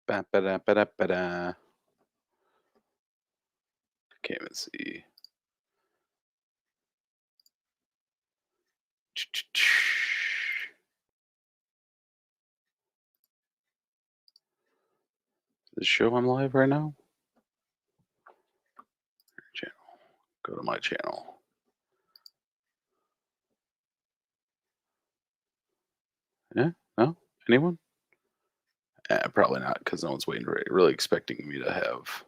Ba-ba-da-ba-da-ba-da. Can't even see. This show I'm live right now? Channel. Go to my channel. Yeah? No? Anyone? Probably not, because no one's waiting, really expecting me to have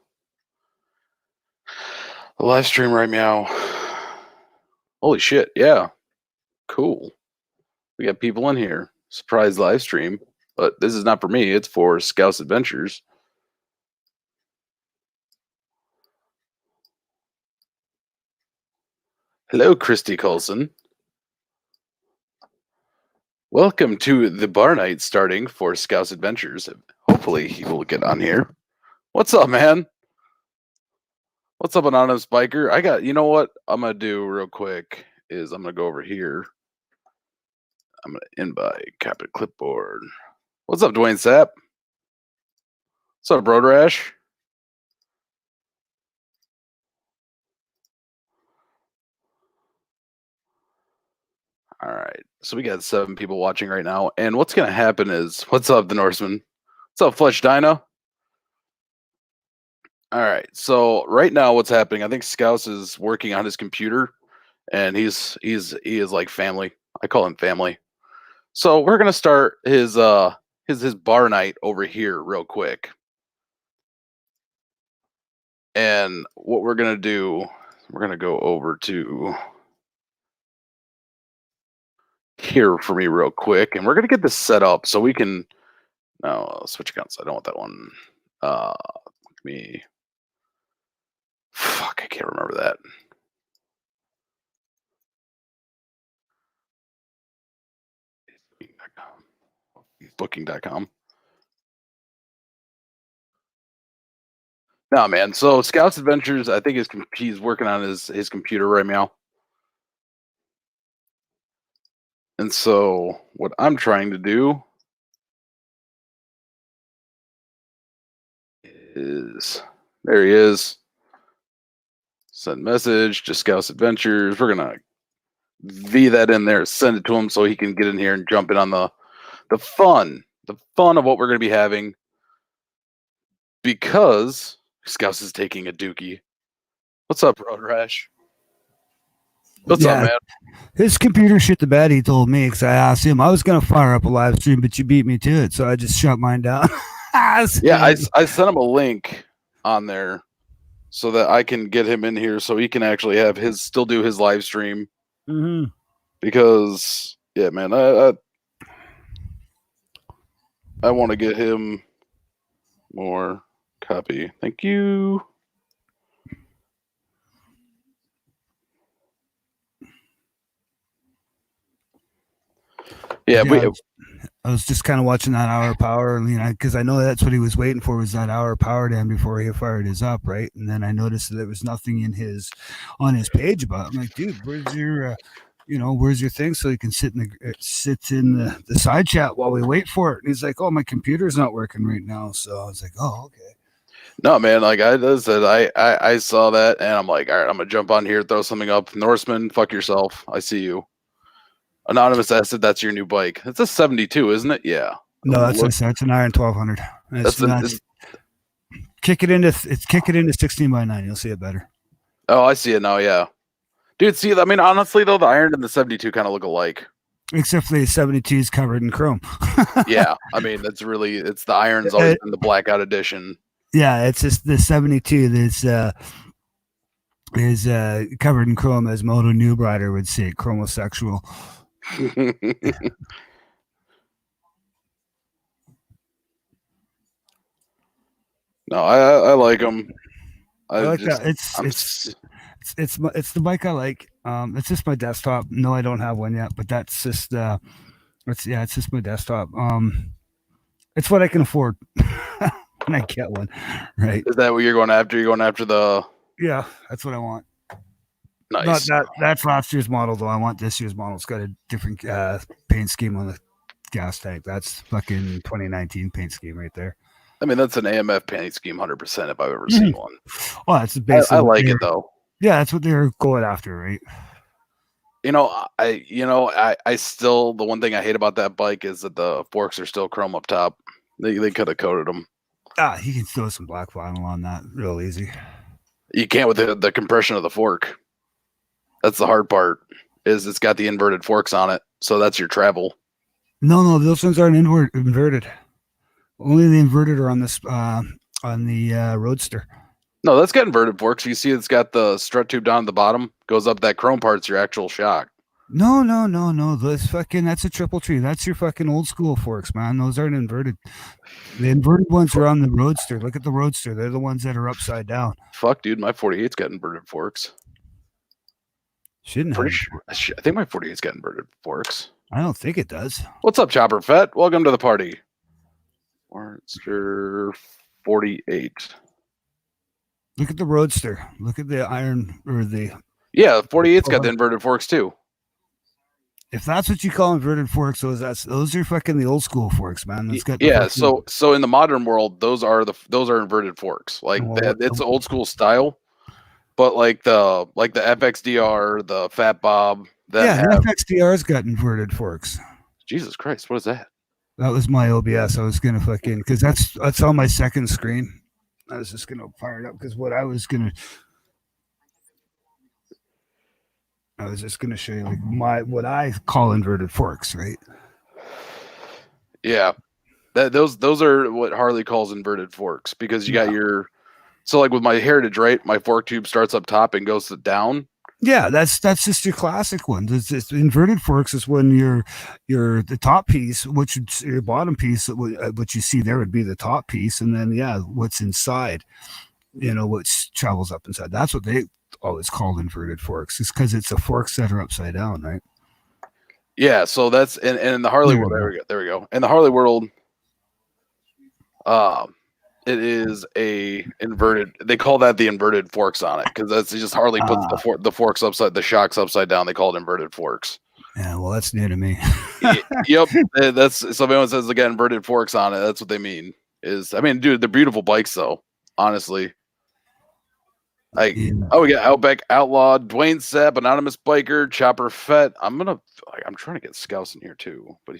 a live stream right now. Holy shit, yeah. Cool. We got people in here. Surprise live stream. But this is not for me, it's for Scouse Adventures. Hello, Christy Coulson. Welcome to the bar night starting for Scouse Adventures. Hopefully he will get on here. What's up, man? What's up, Anonymous Biker? You know what I'm going to do real quick is I'm going to go over here. I'm going to invite, copy clipboard. What's up, Dwayne Sapp? What's up, Road Rash? All right. So we got 7 people watching right now. And what's going to happen is, what's up, the Norseman? What's up, Flesh Dino? All right. So right now what's happening, I think Scouse is working on his computer and he is like family. I call him family. So we're going to start his bar night over here real quick. And what we're going to do, we're going to go over to here for me real quick, and we're going to get this set up so we can switch accounts. I don't want that one. Fuck, I can't remember that. Booking.com. No, man. So Scout's Adventures, I think he's working on his computer right now. And so what I'm trying to do is, there he is. Send message to Scout's Adventures. We're going to V that in there, send it to him so he can get in here and jump in on the fun of what we're going to be having, because Scouse is taking a dookie. What's up, Road Rash? What's up, man? His computer shit the bed, he told me, because I asked him. I was going to fire up a live stream, but you beat me to it, so I just shut mine down. Yeah, I sent him a link on there so that I can get him in here so he can actually have still do his live stream. Mm-hmm. Because, yeah, man, I want to get him more copy. Thank you. Yeah, I was just kind of watching that hour power, because I know that's what he was waiting for, was that hour power down before he fired his up, right? And then I noticed that there was nothing on his page about it. I'm like, dude, where's your thing so you can sit in the side chat while we wait for it? And he's like, oh, my computer's not working right now. So I was like, oh, okay. No, man, like I said, I saw that and I'm like, all right, I'm gonna jump on here, throw something up. Norseman, fuck yourself. I see you. Anonymous said that's your new bike. It's a 72, isn't it? Yeah. No, that's an Iron 1200. Kick it into 16x9. You'll see it better. Oh, I see it now. Yeah, dude. See, I mean, honestly though, the Iron and the 72 kind of look alike. Except for the 72 is covered in chrome. Yeah, I mean, it's the Iron's always been the blackout edition. Yeah, it's just the 72 that's is covered in chrome, as Moto Noob Rider would say, chromosexual. No, I like them. I like that. It's the bike I like. It's just my desktop. No, I don't have one yet, but that's just it's just my desktop. It's what I can afford when I get one. Right? Is that what you're going after? You're going after the? Yeah, that's what I want. Nice. That's last year's model though. I want this year's model. It's got a different paint scheme on the gas tank. That's fucking 2019 paint scheme right there. I mean, that's an AMF paint scheme, 100% if I've ever seen one. Well, that's basically I like it though. Yeah, that's what they're going after, right? I still, the one thing I hate about that bike is that the forks are still chrome up top. They could have coated them. You can throw some black vinyl on that real easy. You can't with the compression of the fork. That's the hard part. Is it's got the inverted forks on it, so that's your travel. No, those ones aren't inverted. Only the inverted are on this on the Roadster. No, that's got inverted forks. You see, it's got the strut tube down at the bottom. Goes up that chrome part's your actual shock. No. That's a triple tree. That's your fucking old school forks, man. Those aren't inverted. The inverted ones are on the Roadster. Look at the Roadster. They're the ones that are upside down. Fuck, dude, my 48's got inverted forks. Shouldn't Pretty have. sure. I think my 48's got inverted forks. I don't think it does. What's up, Chopper Fett? Welcome to the party. Roadster 48. Look at the Roadster. Look at the iron or the. Yeah, 48's got the inverted forks too. If that's what you call inverted forks, those are fucking the old school forks, man. That's got so in the modern world, those are inverted forks. Like it's old school style, but like the FXDR, the Fat Bob, the FXDR's got inverted forks. Jesus Christ, what is that? That was my OBS. I was gonna fucking because that's on my second screen. I was just gonna fire it up because I was just gonna show you like what I call inverted forks, right? Yeah, those are what Harley calls inverted forks because you got so like with my Heritage, right? My fork tube starts up top and goes down. Yeah, that's just your classic one. It's inverted forks is when the top piece, which is your bottom piece, what you see there would be the top piece, and then what's inside, what travels up inside. That's what they always called inverted forks. It's because it's the forks that are upside down, right? Yeah, so that's and in the Harley world. There we go. In the Harley world, it is a inverted. They call that the inverted forks on it because that's just Harley puts the forks upside, the shocks upside down. They call it inverted forks. Yeah, well, that's new to me. Yep, that's so. If anyone says they got inverted forks on it, that's what they mean. Dude, they're beautiful bikes though. Honestly, we got Outback Outlaw, Dwayne Sapp, Anonymous Biker, Chopper Fett. I'm trying to get Scouse in here too, but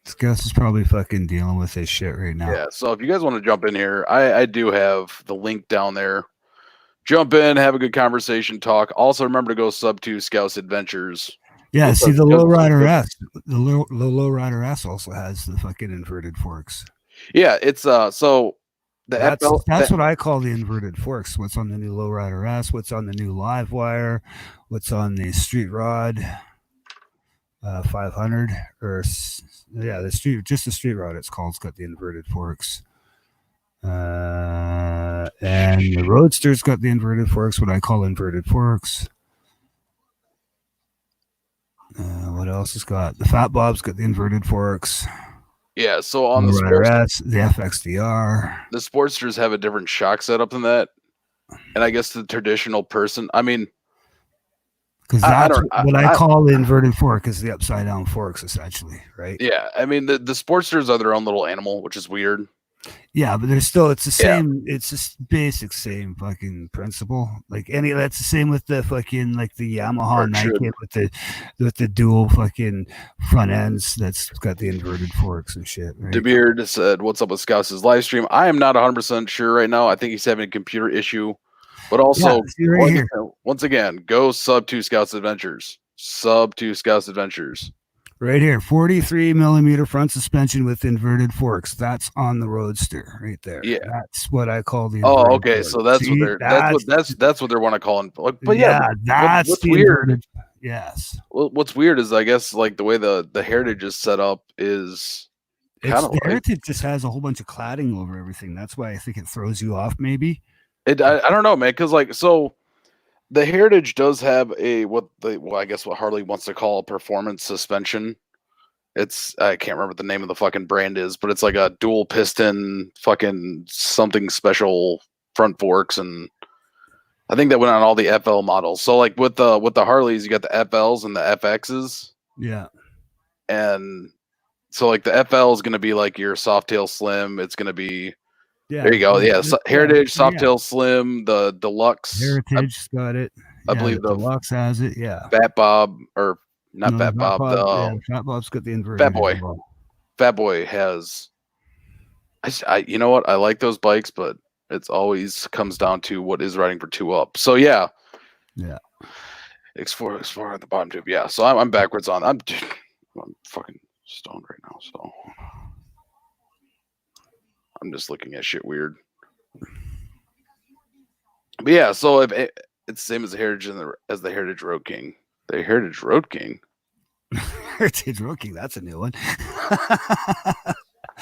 Scouse is probably fucking dealing with his shit right now. Yeah, so if you guys want to jump in here, I do have the link down there. Jump in, have a good conversation, talk. Also, remember to go sub to Scouse Adventures. Yeah, see the Lowrider S. The Lowrider S also has the fucking inverted forks. Yeah, it's so that's what I call the inverted forks. What's on the new Lowrider S? What's on the new Livewire? What's on the Street Rod 500 or the Street Rod it's called. It's got the inverted forks. And the Roadster's got the inverted forks, what I call inverted forks. What else has got? The Fat Bob's got the inverted forks. Yeah, so on the FXDR. The Sportsters have a different shock setup than that. And I guess the traditional person, because that's what I call the inverted fork is the upside down forks, essentially, right? Yeah, the Sportsters are their own little animal, which is weird. Yeah, but it's the same. Yeah. It's just basic same fucking principle. That's the same with the fucking the Yamaha Nike with the dual fucking front ends. That's got the inverted forks and shit. Right? DeBeard said, "What's up with Scouse's live stream?" I am not 100% sure right now. I think he's having a computer issue, but also once again, go sub to Scouse Adventures. Sub to Scouse Adventures. Right here, 43 millimeter front suspension with inverted forks. That's on the Roadster, right there. Yeah, that's what I call the. Oh, okay. Forks. So that's what they want to call it. But that's what's weird. Yes. What's weird is I guess the way the Heritage is set up is the Heritage just has a whole bunch of cladding over everything. That's why I think it throws you off. Maybe. I don't know, man. Because the Heritage does have what Harley wants to call a performance suspension. I can't remember what the name of the fucking brand is, but it's like a dual piston fucking something special front forks, and I think that went on all the FL models. So with the Harleys, you got the FLs and the FXs. Yeah. And so the FL is going to be your Softail Slim. It's going to be Yeah, There you go. Yeah, Heritage, yeah. Softail Slim, the Deluxe. Heritage got it. I Yeah, believe the the Deluxe has it. Yeah. Fat Bob, or not No, the Fat Fat Bob, Bob. Yeah, the Fat Bob's got the Fat inverted as Boy. well. Fat Boy has. You know what? I like those bikes, but it's always comes down to what is riding for 2 up. So yeah, Yeah. Explorer at the bottom tube. Yeah, so I'm backwards on. I'm fucking stoned right now, so I'm just looking at shit weird. But yeah, so if it's the same as the Heritage as the Heritage Road King. The Heritage Road King. Heritage Rookie, that's a new one.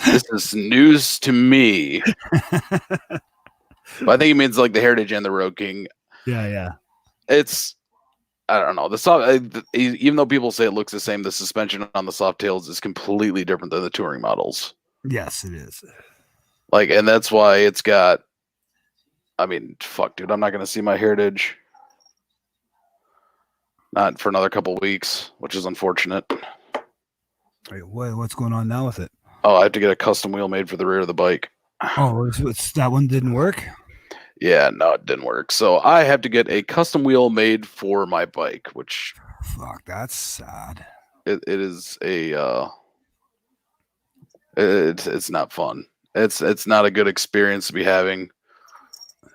This is news to me. But I think it means like the Heritage and the Road King. Yeah. It's I don't know. Even though people say it looks the same, the suspension on the soft tails is completely different than the touring models. Yes, it is. Like, and that's why it's got. I mean, fuck, dude, I'm not gonna see my Heritage. Not for another couple weeks, which is unfortunate. Wait, what's going on now with it? Oh, I have to get a custom wheel made for the rear of the bike. Oh, that one didn't work? Yeah, no, it didn't work. So I have to get a custom wheel made for my bike, which fuck, that's sad. It is a it's not fun. It's not a good experience to be having.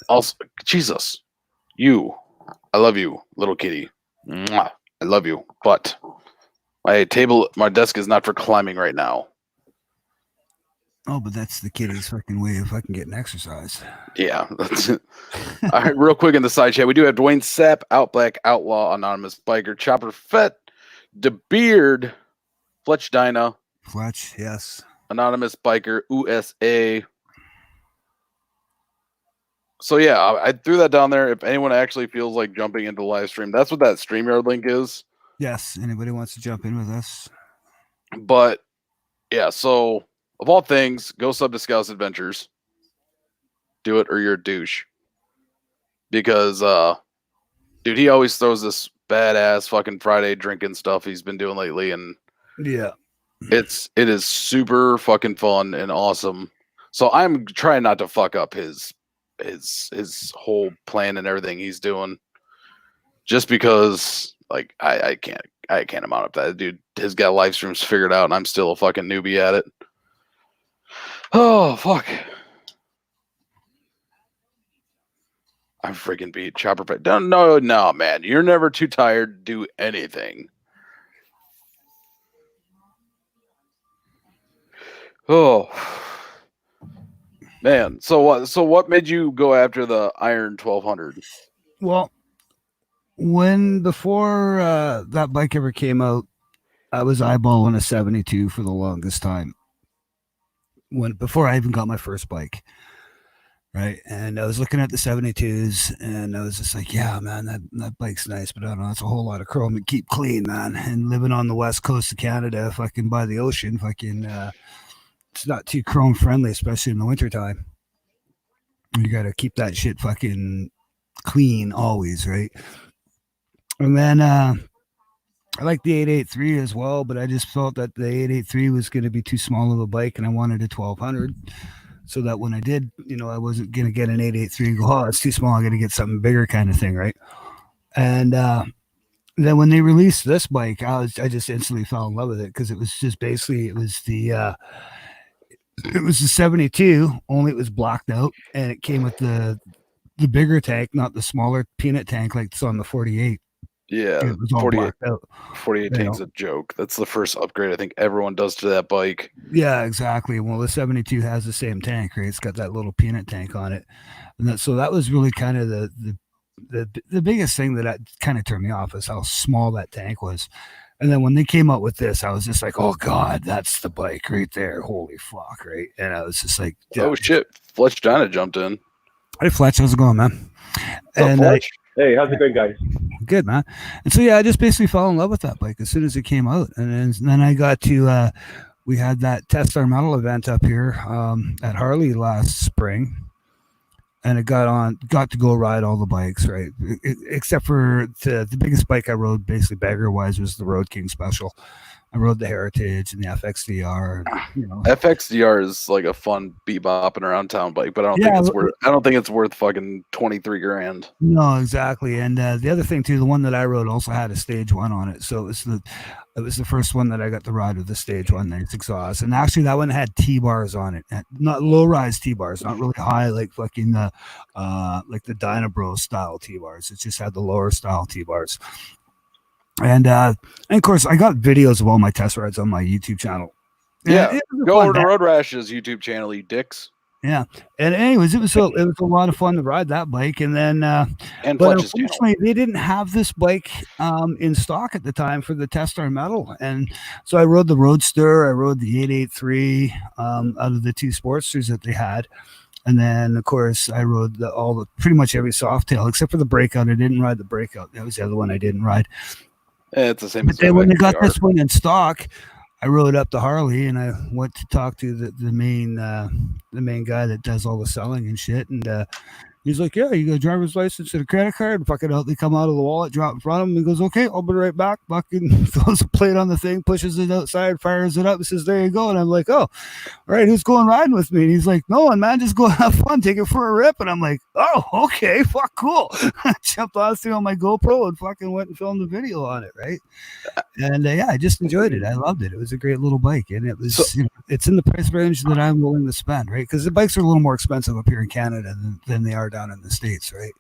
Also, Jesus, I love you, little kitty. Mwah, I love you, but my desk is not for climbing right now. Oh, but that's the kitty's fucking way of fucking getting exercise. Yeah. That's it. All right, real quick in the side chat, we do have Dwayne Sapp, Outblack Outlaw, Anonymous Biker, Chopper Fett, DeBeard, Fletch Dyna, Fletch, yes. Anonymous Biker, USA. So yeah, I threw that down there. If anyone actually feels like jumping into the live stream, that's what that StreamYard link is. Yes, anybody wants to jump in with us. But yeah, so of all things, go sub to Scouse Adventures. Do it or you're a douche. Because dude, he always throws this badass fucking Friday drinking stuff he's been doing lately, and yeah, it is super fucking fun and awesome. So I'm trying not to fuck up his whole plan and everything he's doing, just because like I can't amount up that dude has got live streams figured out, and I'm still a fucking newbie at it. Oh fuck. I'm freaking beat Chopper Pet. No, man. You're never too tired to do anything. Oh man. So what made you go after the Iron 1200? Well, before that bike ever came out, I was eyeballing a 72 for the longest time. Before I even got my first bike. Right. And I was looking at the 72s and I was just like, yeah, man, that bike's nice, but I don't know, it's a whole lot of chrome to keep clean, man. And living on the west coast of Canada, fucking by the ocean, fucking it's not too chrome friendly, especially in the wintertime. You gotta keep that shit fucking clean always, right? And then I like the 883 as well, but I just felt that the 883 was gonna be too small of a bike and I wanted a 1200. So that when I did, I wasn't going to get an 883 and go, oh, it's too small. I got to get something bigger kind of thing. Right. And then when they released this bike, I just instantly fell in love with it because it was just basically, it was the 72, only it was blocked out and it came with the bigger tank, not the smaller peanut tank like it's on the 48. Yeah, it was all 48, blocked out. 48 tank's a joke. That's the first upgrade I think everyone does to that bike. Yeah, exactly. Well, the 72 has the same tank, right? It's got that little peanut tank on it. And so that was really kind of the biggest thing that kind of turned me off is how small that tank was. And then when they came out with this, I was just like, oh, God, that's the bike right there. Holy fuck, right? And I was just like, yeah. Oh, shit. Fletch Donna jumped in. Hey, Fletch, how's it going, man? What's up, Fletch? Hey, how's it going, guys? Good, man. And so, yeah, I just basically fell in love with that bike as soon as it came out. And then I got to, we had that Test Our Metal event up here at Harley last spring. And it got to go ride all the bikes, right? Except for the biggest bike I rode, basically bagger-wise, was the Road King Special. I rode the Heritage and the FXDR. And, FXDR is like a fun bebopping around town bike, but I don't think it's worth. I don't think it's worth fucking 23 grand. No, exactly. And the other thing too, the one that I rode also had a stage 1 on it, so it was the first one that I got to ride with the stage 1 nice exhaust. And actually, that one had T-bars on it, not low rise T-bars, not really high like fucking like the Dynabro style T-bars. It just had the lower style T-bars. And of course, I got videos of all my test rides on my YouTube channel. Yeah, go over to Road Rash's YouTube channel, you dicks. Yeah, and anyways, it was a lot of fun to ride that bike, and then but unfortunately they didn't have this bike in stock at the time for the Testar Metal, and so I rode the Roadster, I rode the 883 out of the 2 Sportsters that they had, and then of course I rode pretty much every Softail except for the Breakout. I didn't ride the Breakout; that was the other one I didn't ride. Yeah, it's the same. But then when they got this one in stock, I rode up to Harley and I went to talk to the main guy that does all the selling and shit. And he's like, "Yeah, you got a driver's license and a credit card." And fucking out, they come out of the wallet, drop in front of him, and goes, "Okay, I'll be right back." Fucking throws a plate on the thing, pushes it outside, fires it up, and says, "There you go." And I'm like, "Oh, all right, who's going riding with me?" And he's like, "No one, man, just go have fun, take it for a rip." And I'm like, "Oh, okay, fuck, cool." I jumped on my GoPro and fucking went and filmed the video on it, right? And yeah, I just enjoyed it. I loved it. It was a great little bike, and it was it's in the price range that I'm willing to spend, right? Because the bikes are a little more expensive up here in Canada than they are down in the States, right?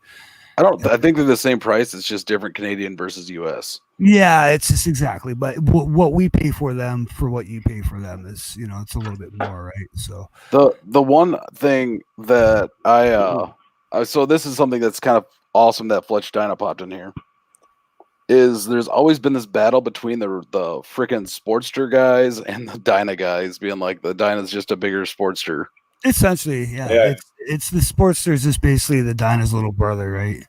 I think they're the same price. It's just different Canadian versus US. Yeah, it's just exactly. But what we pay for them for what you pay for them is, it's a little bit more, right? So the one thing that so this is something that's kind of awesome that Fletch Dyna popped in here. Is there's always been this battle between the freaking Sportster guys and the Dyna guys, being like the Dyna's just a bigger Sportster. Essentially, yeah. It's the Sportster is just basically the Dyna's little brother, right?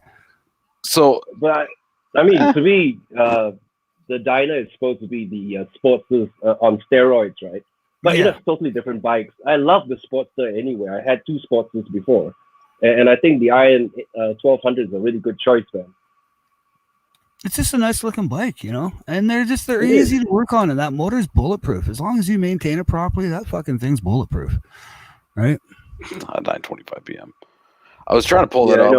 So, but I mean, to me, the Dyna is supposed to be the Sportsters on steroids, right? But it's totally different bikes. I love the Sportster anyway. I had 2 Sportsters before, and I think the Iron 1200 is a really good choice, man. It's just a nice looking bike, and they're easy to work on, and that motor's bulletproof. As long as you maintain it properly, that fucking thing's bulletproof, right? 9:25 p.m. I was trying to pull that up.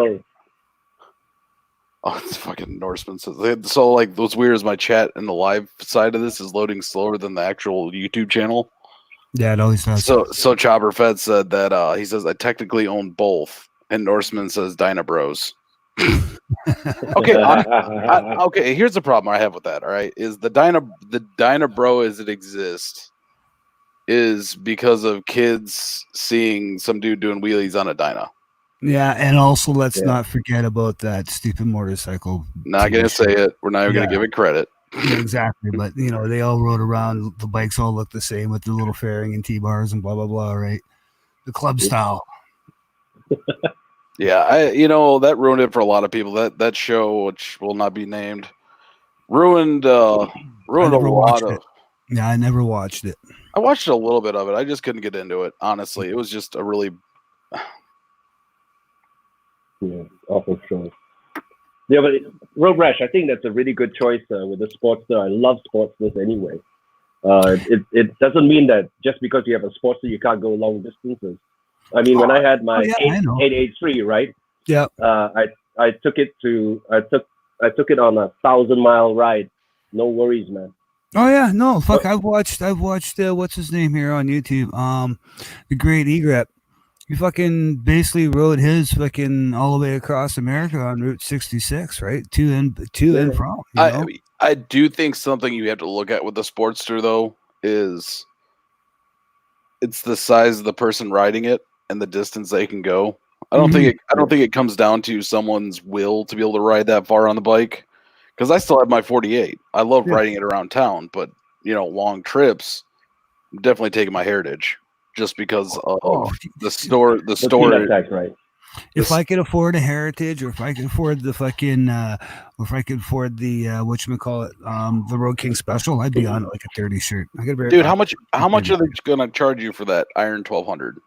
Oh, it's fucking Norseman says so. Like, what's weird is my chat in the live side of this is loading slower than the actual YouTube channel. Yeah, it always does. So Chopper Fed said that he says I technically own both, and Norseman says Dyna Bros. Okay, okay. Here's the problem I have with that. All right, is the Dyna Bro as it exists is because of kids seeing some dude doing wheelies on a Dyna. Yeah, and also let's not forget about that stupid motorcycle. Not gonna say it. We're not even gonna give it credit. Yeah, exactly, but they all rode around. The bikes all look the same with the little fairing and T-bars and blah blah blah. Right, the club style. Yeah, that ruined it for a lot of people. That show, which will not be named, ruined a lot of. Yeah, I never watched it. I watched a little bit of it. I just couldn't get into it. Honestly, it was just a really awful show. Yeah, but Road Rash, I think that's a really good choice with the Sportster. I love Sportsters anyway. It doesn't mean that just because you have a Sportster you can't go long distances. I mean, when I had my 883, right? Yeah. I took it on a 1,000-mile ride. No worries, man. Oh yeah, no, fuck. I've watched what's his name here on YouTube? The Great Egret. He fucking basically rode his fucking all the way across America on Route 66, right? To and from. I do think something you have to look at with the Sportster though is it's the size of the person riding it and the distance they can go. I don't think it comes down to someone's will to be able to ride that far on the bike. Because I still have my 48. I love riding it around town, but long trips, I'm definitely taking my Heritage just because of the store. The store, right? If I could afford a Heritage, or if I could afford the fucking, or if I could afford the the Road King Special, I'd be on like a 30 shirt. Dude, how much are they gonna charge you for that Iron 1200?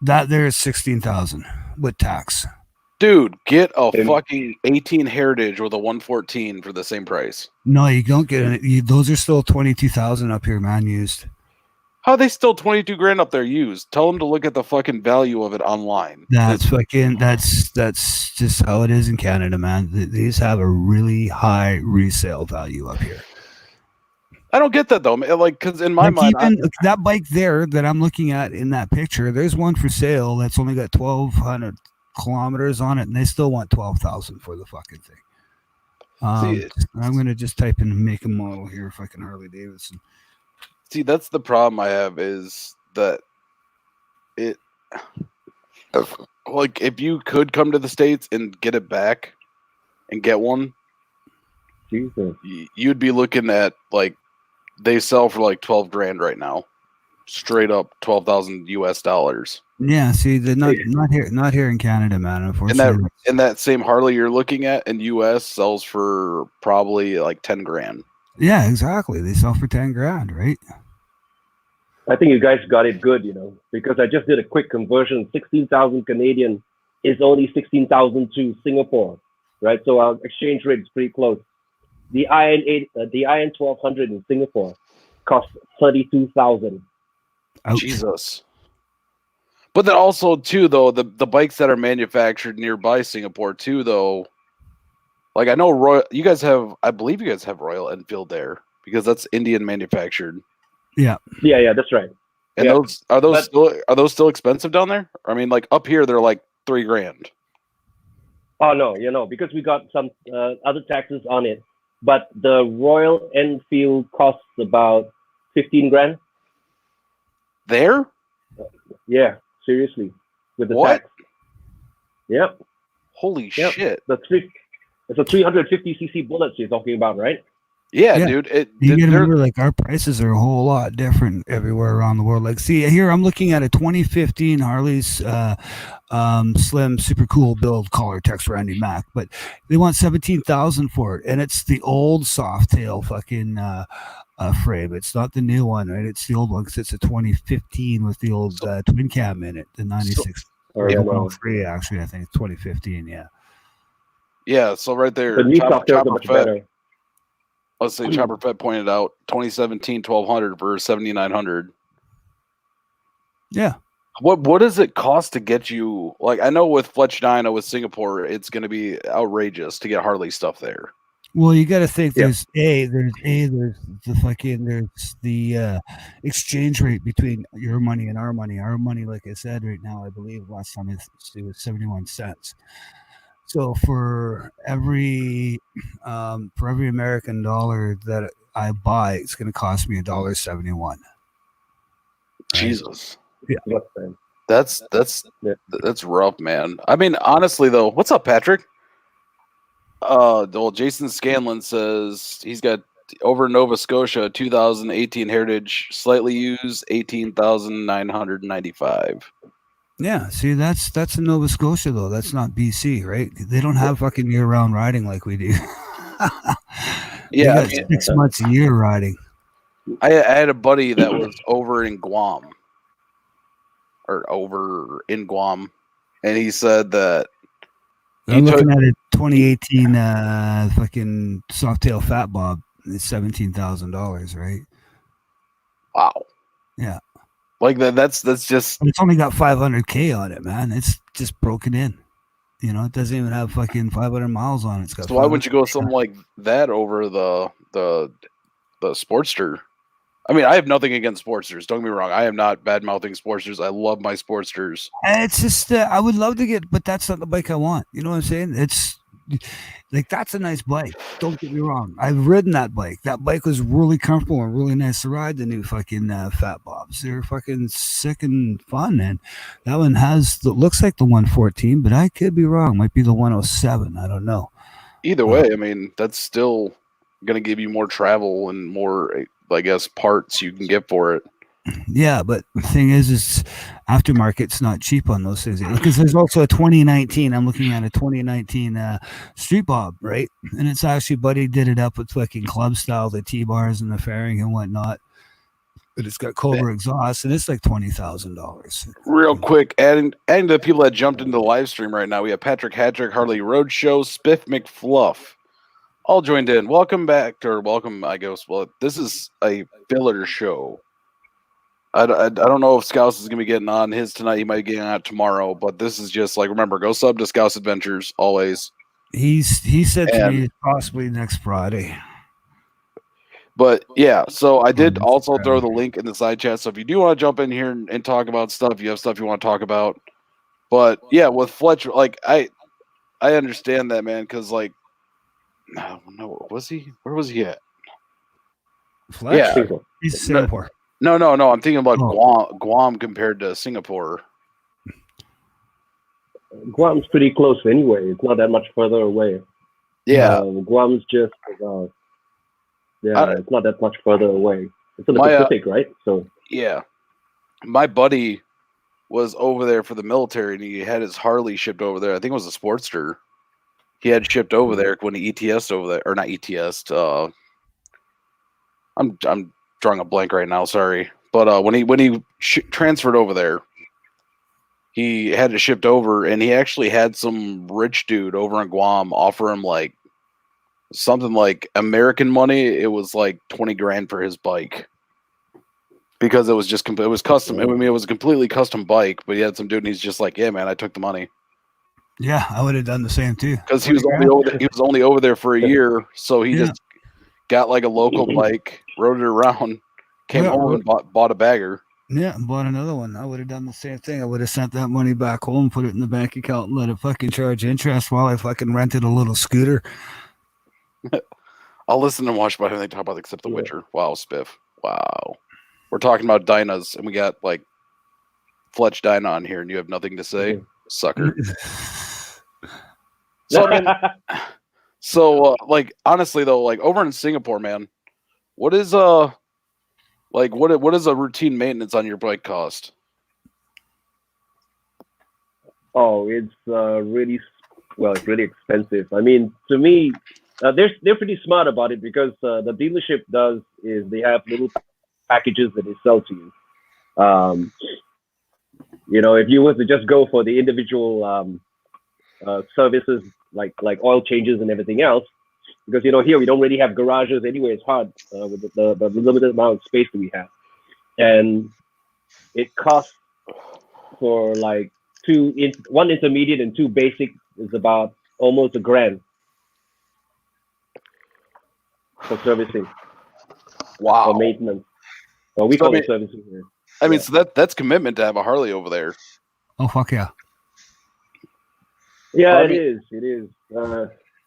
That there is 16,000 with tax. Dude, get a And- fucking 18 Heritage with a 114 for the same price. No, you don't get it. Those are still 22,000 up here, man. Used. How are they still 22 grand up there used? Tell them to look at the fucking value of it online. That's fucking. That's just how it is in Canada, man. These have a really high resale value up here. I don't get that though. Like, because in my mind, even that bike there that I'm looking at in that picture, there's one for sale that's only got 1,200 kilometers on it, and they still want 12,000 for the fucking thing. I'm gonna just type in make a model here, fucking Harley Davidson. See, that's the problem I have is that it, like, if you could come to the States and get it back and get one, Jesus. you'd be looking at like they sell for like 12 grand right now, straight up 12,000 US dollars. Yeah, see, they're not here in Canada, man. Unfortunately, And that same Harley you're looking at in US sells for probably like 10 grand. Yeah, exactly. They sell for 10 grand, right? I think you guys got it good, because I just did a quick conversion. 16,000 Canadian is only 16,000 to Singapore, right? So our exchange rate is pretty close. The IN 1200 in Singapore costs 32,000. Jesus. But then also too, though, the bikes that are manufactured nearby Singapore too, though, like I know I believe you guys have Royal Enfield there because that's Indian manufactured. Yeah, that's right. And Yeah. are those still expensive down there? I mean, like up here they're like $3 grand. Oh no, because we got some other taxes on it. But the Royal Enfield costs about 15 grand. There? Yeah, seriously, with the What? tax. Yep. Holy Yep. shit! It's a 350cc bullets you're talking about, right? Yeah, dude. You gotta remember, like, our prices are a whole lot different everywhere around the world. Like, see, here I'm looking at a 2015 Harley's slim, super cool build collar text Randy Mac, but they want 17,000 for it, and it's the old soft tail fucking frame. It's not the new one, right? It's the old one because it's a 2015 with the old twin cam in it, the 96. Free, actually, I think it's 2015. Yeah. Yeah. So right there, The new soft tails are much better. Let's say Chopper Fett pointed out 2017 1200 for 7,900. Yeah. What does it cost to get you? Like, I know with Fletch Dyno with Singapore, it's going to be outrageous to get Harley stuff there. Well, you got to think there's the exchange rate between your money and our money. Our money, like I said, right now, I believe last time it was 71 cents. So for every American dollar that I buy, it's going to cost me $1.71. Right? Jesus. Yeah. That's rough, man. I mean, honestly though, what's up, Patrick? Well, Jason Scanlon says he's got over Nova Scotia 2018 Heritage, slightly used, 18,995. Yeah, see, that's in Nova Scotia though. That's not BC, right? They don't have fucking year-round riding like we do. Yeah, 6 months a year riding. I had a buddy that was over in Guam, and he said that I'm looking at a 2018 fucking Softail Fat Bob. It's $17,000, right? Wow. Yeah. Like that's just. But it's only got 500K on it, man. It's just broken in. It doesn't even have fucking 500 miles on it. It's got. So why would you go something like that over the Sportster? I mean, I have nothing against Sportsters. Don't get me wrong. I am not bad mouthing Sportsters. I love my Sportsters. It's just I would love to get, but that's not the bike I want. You know what I'm saying? It's like that's a nice bike. Don't get me wrong. I've ridden that bike. That bike was really comfortable and really nice to ride. The new fucking Fat Bobs. They're fucking sick and fun. And that one looks like the 114, but I could be wrong. Might be the 107. I don't know. Either way, I mean, that's still going to give you more travel and more, I guess, parts you can get for it. Yeah, but the thing is aftermarket's not cheap on those things because there's also a 2019. I'm looking at a 2019 Street Bob, right? And it's actually Buddy did it up with fucking club style, the T-bars and the fairing and whatnot. but it's got Cobra exhaust, and it's like $20,000. Real quick, adding to the people that jumped into the live stream right now, we have Patrick Hattrick, Harley Roadshow, Spiff McFluff, all joined in. Welcome back, or welcome, I guess. Well, this is a filler show. I don't know if Scouse is going to be getting on his tonight. He might get on tomorrow, but this is just like, remember, go sub to Scouse Adventures always. He said to me possibly next Friday. But yeah, so I did also throw the link in the side chat. So if you do want to jump in here and talk about stuff, you have stuff you want to talk about. But yeah, with Fletcher, like I understand that, man, because like, no, was he? Where was he at? Fletcher? Yeah, he's Singapore. No. I'm thinking about Guam compared to Singapore. Guam's pretty close anyway. It's not that much further away. Yeah, Guam's just it's not that much further away. It's in the Pacific, right? So yeah, my buddy was over there for the military, and he had his Harley shipped over there. I think it was a Sportster. He had shipped over there when he ETS'd over there, or not ETS'd. I'm drawing a blank right now. Sorry, but when he transferred over there, he had it shipped over, and he actually had some rich dude over in Guam offer him like something like American money. It was like 20 grand for his bike because it was just it was custom. I mean, it was a completely custom bike, but he had some dude, and he's just like, yeah, man, I took the money. Yeah, I would have done the same too. Because he was only over there for a year, so he just got like a local bike, rode it around, came home and bought a bagger. Yeah, bought another one. I would have done the same thing. I would have sent that money back home, put it in the bank account, and let it fucking charge interest while I fucking rented a little scooter. I'll listen and watch about everything they talk about except The Witcher. Wow, Spiff. Wow. We're talking about Dynas, and we got like Fletch Dyna on here, and you have nothing to say? Sucker. So, I mean, like, honestly, though, like, over in Singapore, man, what is like, what is a routine maintenance on your bike cost? Oh, it's really expensive. I mean, to me, they're pretty smart about it because the dealership does is they have little packages that they sell to you. You know, if you were to just go for the individual services like oil changes and everything else, because you know here we don't really have garages anyway. It's hard with the limited amount of space that we have, and it costs for like one intermediate and two basic is about almost $1,000 for servicing. Wow. For maintenance. So we call it servicing here. I mean, so that's commitment to have a Harley over there. Oh fuck yeah. Yeah, it is. It is.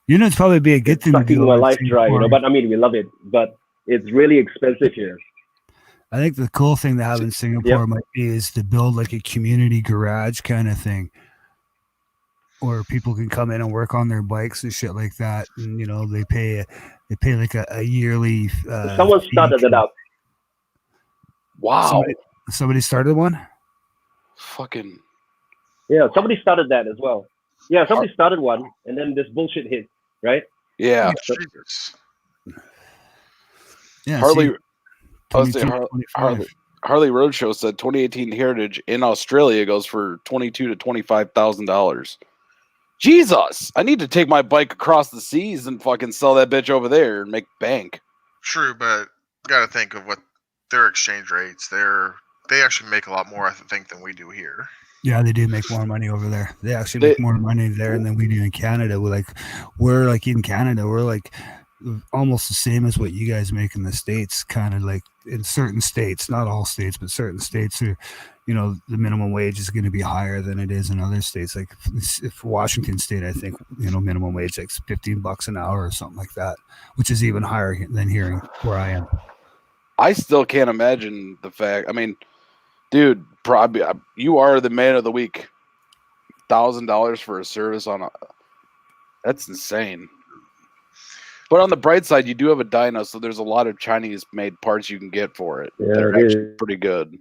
You know, it's probably be a good thing to do. My life dry, you know. But I mean, we love it, but it's really expensive here. I think the cool thing to have in Singapore might be is to build like a community garage kind of thing, where people can come in and work on their bikes and shit like that, and you know they pay like a yearly. Someone started it up. Wow! Somebody started one. Fucking. Yeah, somebody started that as well. Yeah, somebody started one, and then this bullshit hit, right? Yeah. Yeah. Harley Roadshow said 2018 Heritage in Australia goes for $22,000 to $25,000. Jesus, I need to take my bike across the seas and fucking sell that bitch over there and make bank. True, but you got to think of what their exchange rates. They actually make a lot more, I think, than we do here. Yeah, they do make more money over there. They actually make more money there than we do in Canada. We're like in Canada, we're like almost the same as what you guys make in the States, kind of like in certain states, not all states, but certain states are, you know, the minimum wage is going to be higher than it is in other states. Like if Washington State, I think, you know, minimum wage like $15 an hour or something like that, which is even higher than here where I am. I still can't imagine the fact. I mean, dude, probably you are the man of the week. $1,000 for a service that's insane. But on the bright side, you do have a dyno, so there's a lot of Chinese-made parts you can get for it. Yeah, they're actually pretty good.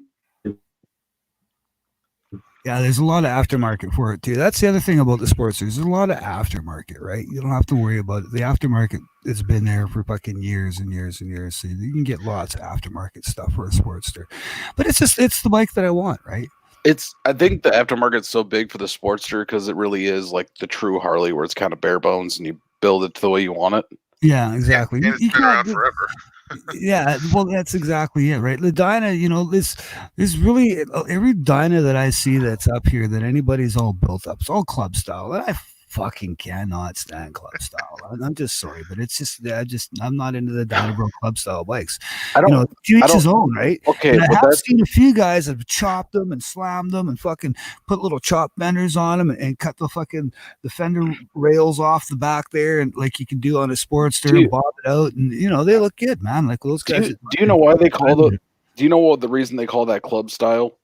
Yeah, there's a lot of aftermarket for it too. That's the other thing about the Sportster. There's a lot of aftermarket, right? You don't have to worry about it. The aftermarket has been there for fucking years and years and years. So you can get lots of aftermarket stuff for a Sportster. But it's the bike that I want, right? I think the aftermarket's so big for the Sportster because it really is like the true Harley, where it's kind of bare bones and you build it the way you want it. Yeah, exactly. And it's been around forever. Yeah, well, that's exactly it, right? The Dyna, this really every Dyna that I see that's up here that anybody's all built up. It's all club style, and I fucking cannot stand club style. I'm just sorry, but it's just I'm not into the Dynabro club style bikes. To each his own, right? Okay, and I but have that's seen a few guys that have chopped them and slammed them and fucking put little chop benders on them and cut the fender rails off the back there, and like you can do on a Sportster and bob it out, and they look good, man. Like those guys. Do you know why they call the? Do you know what the reason they call that club style?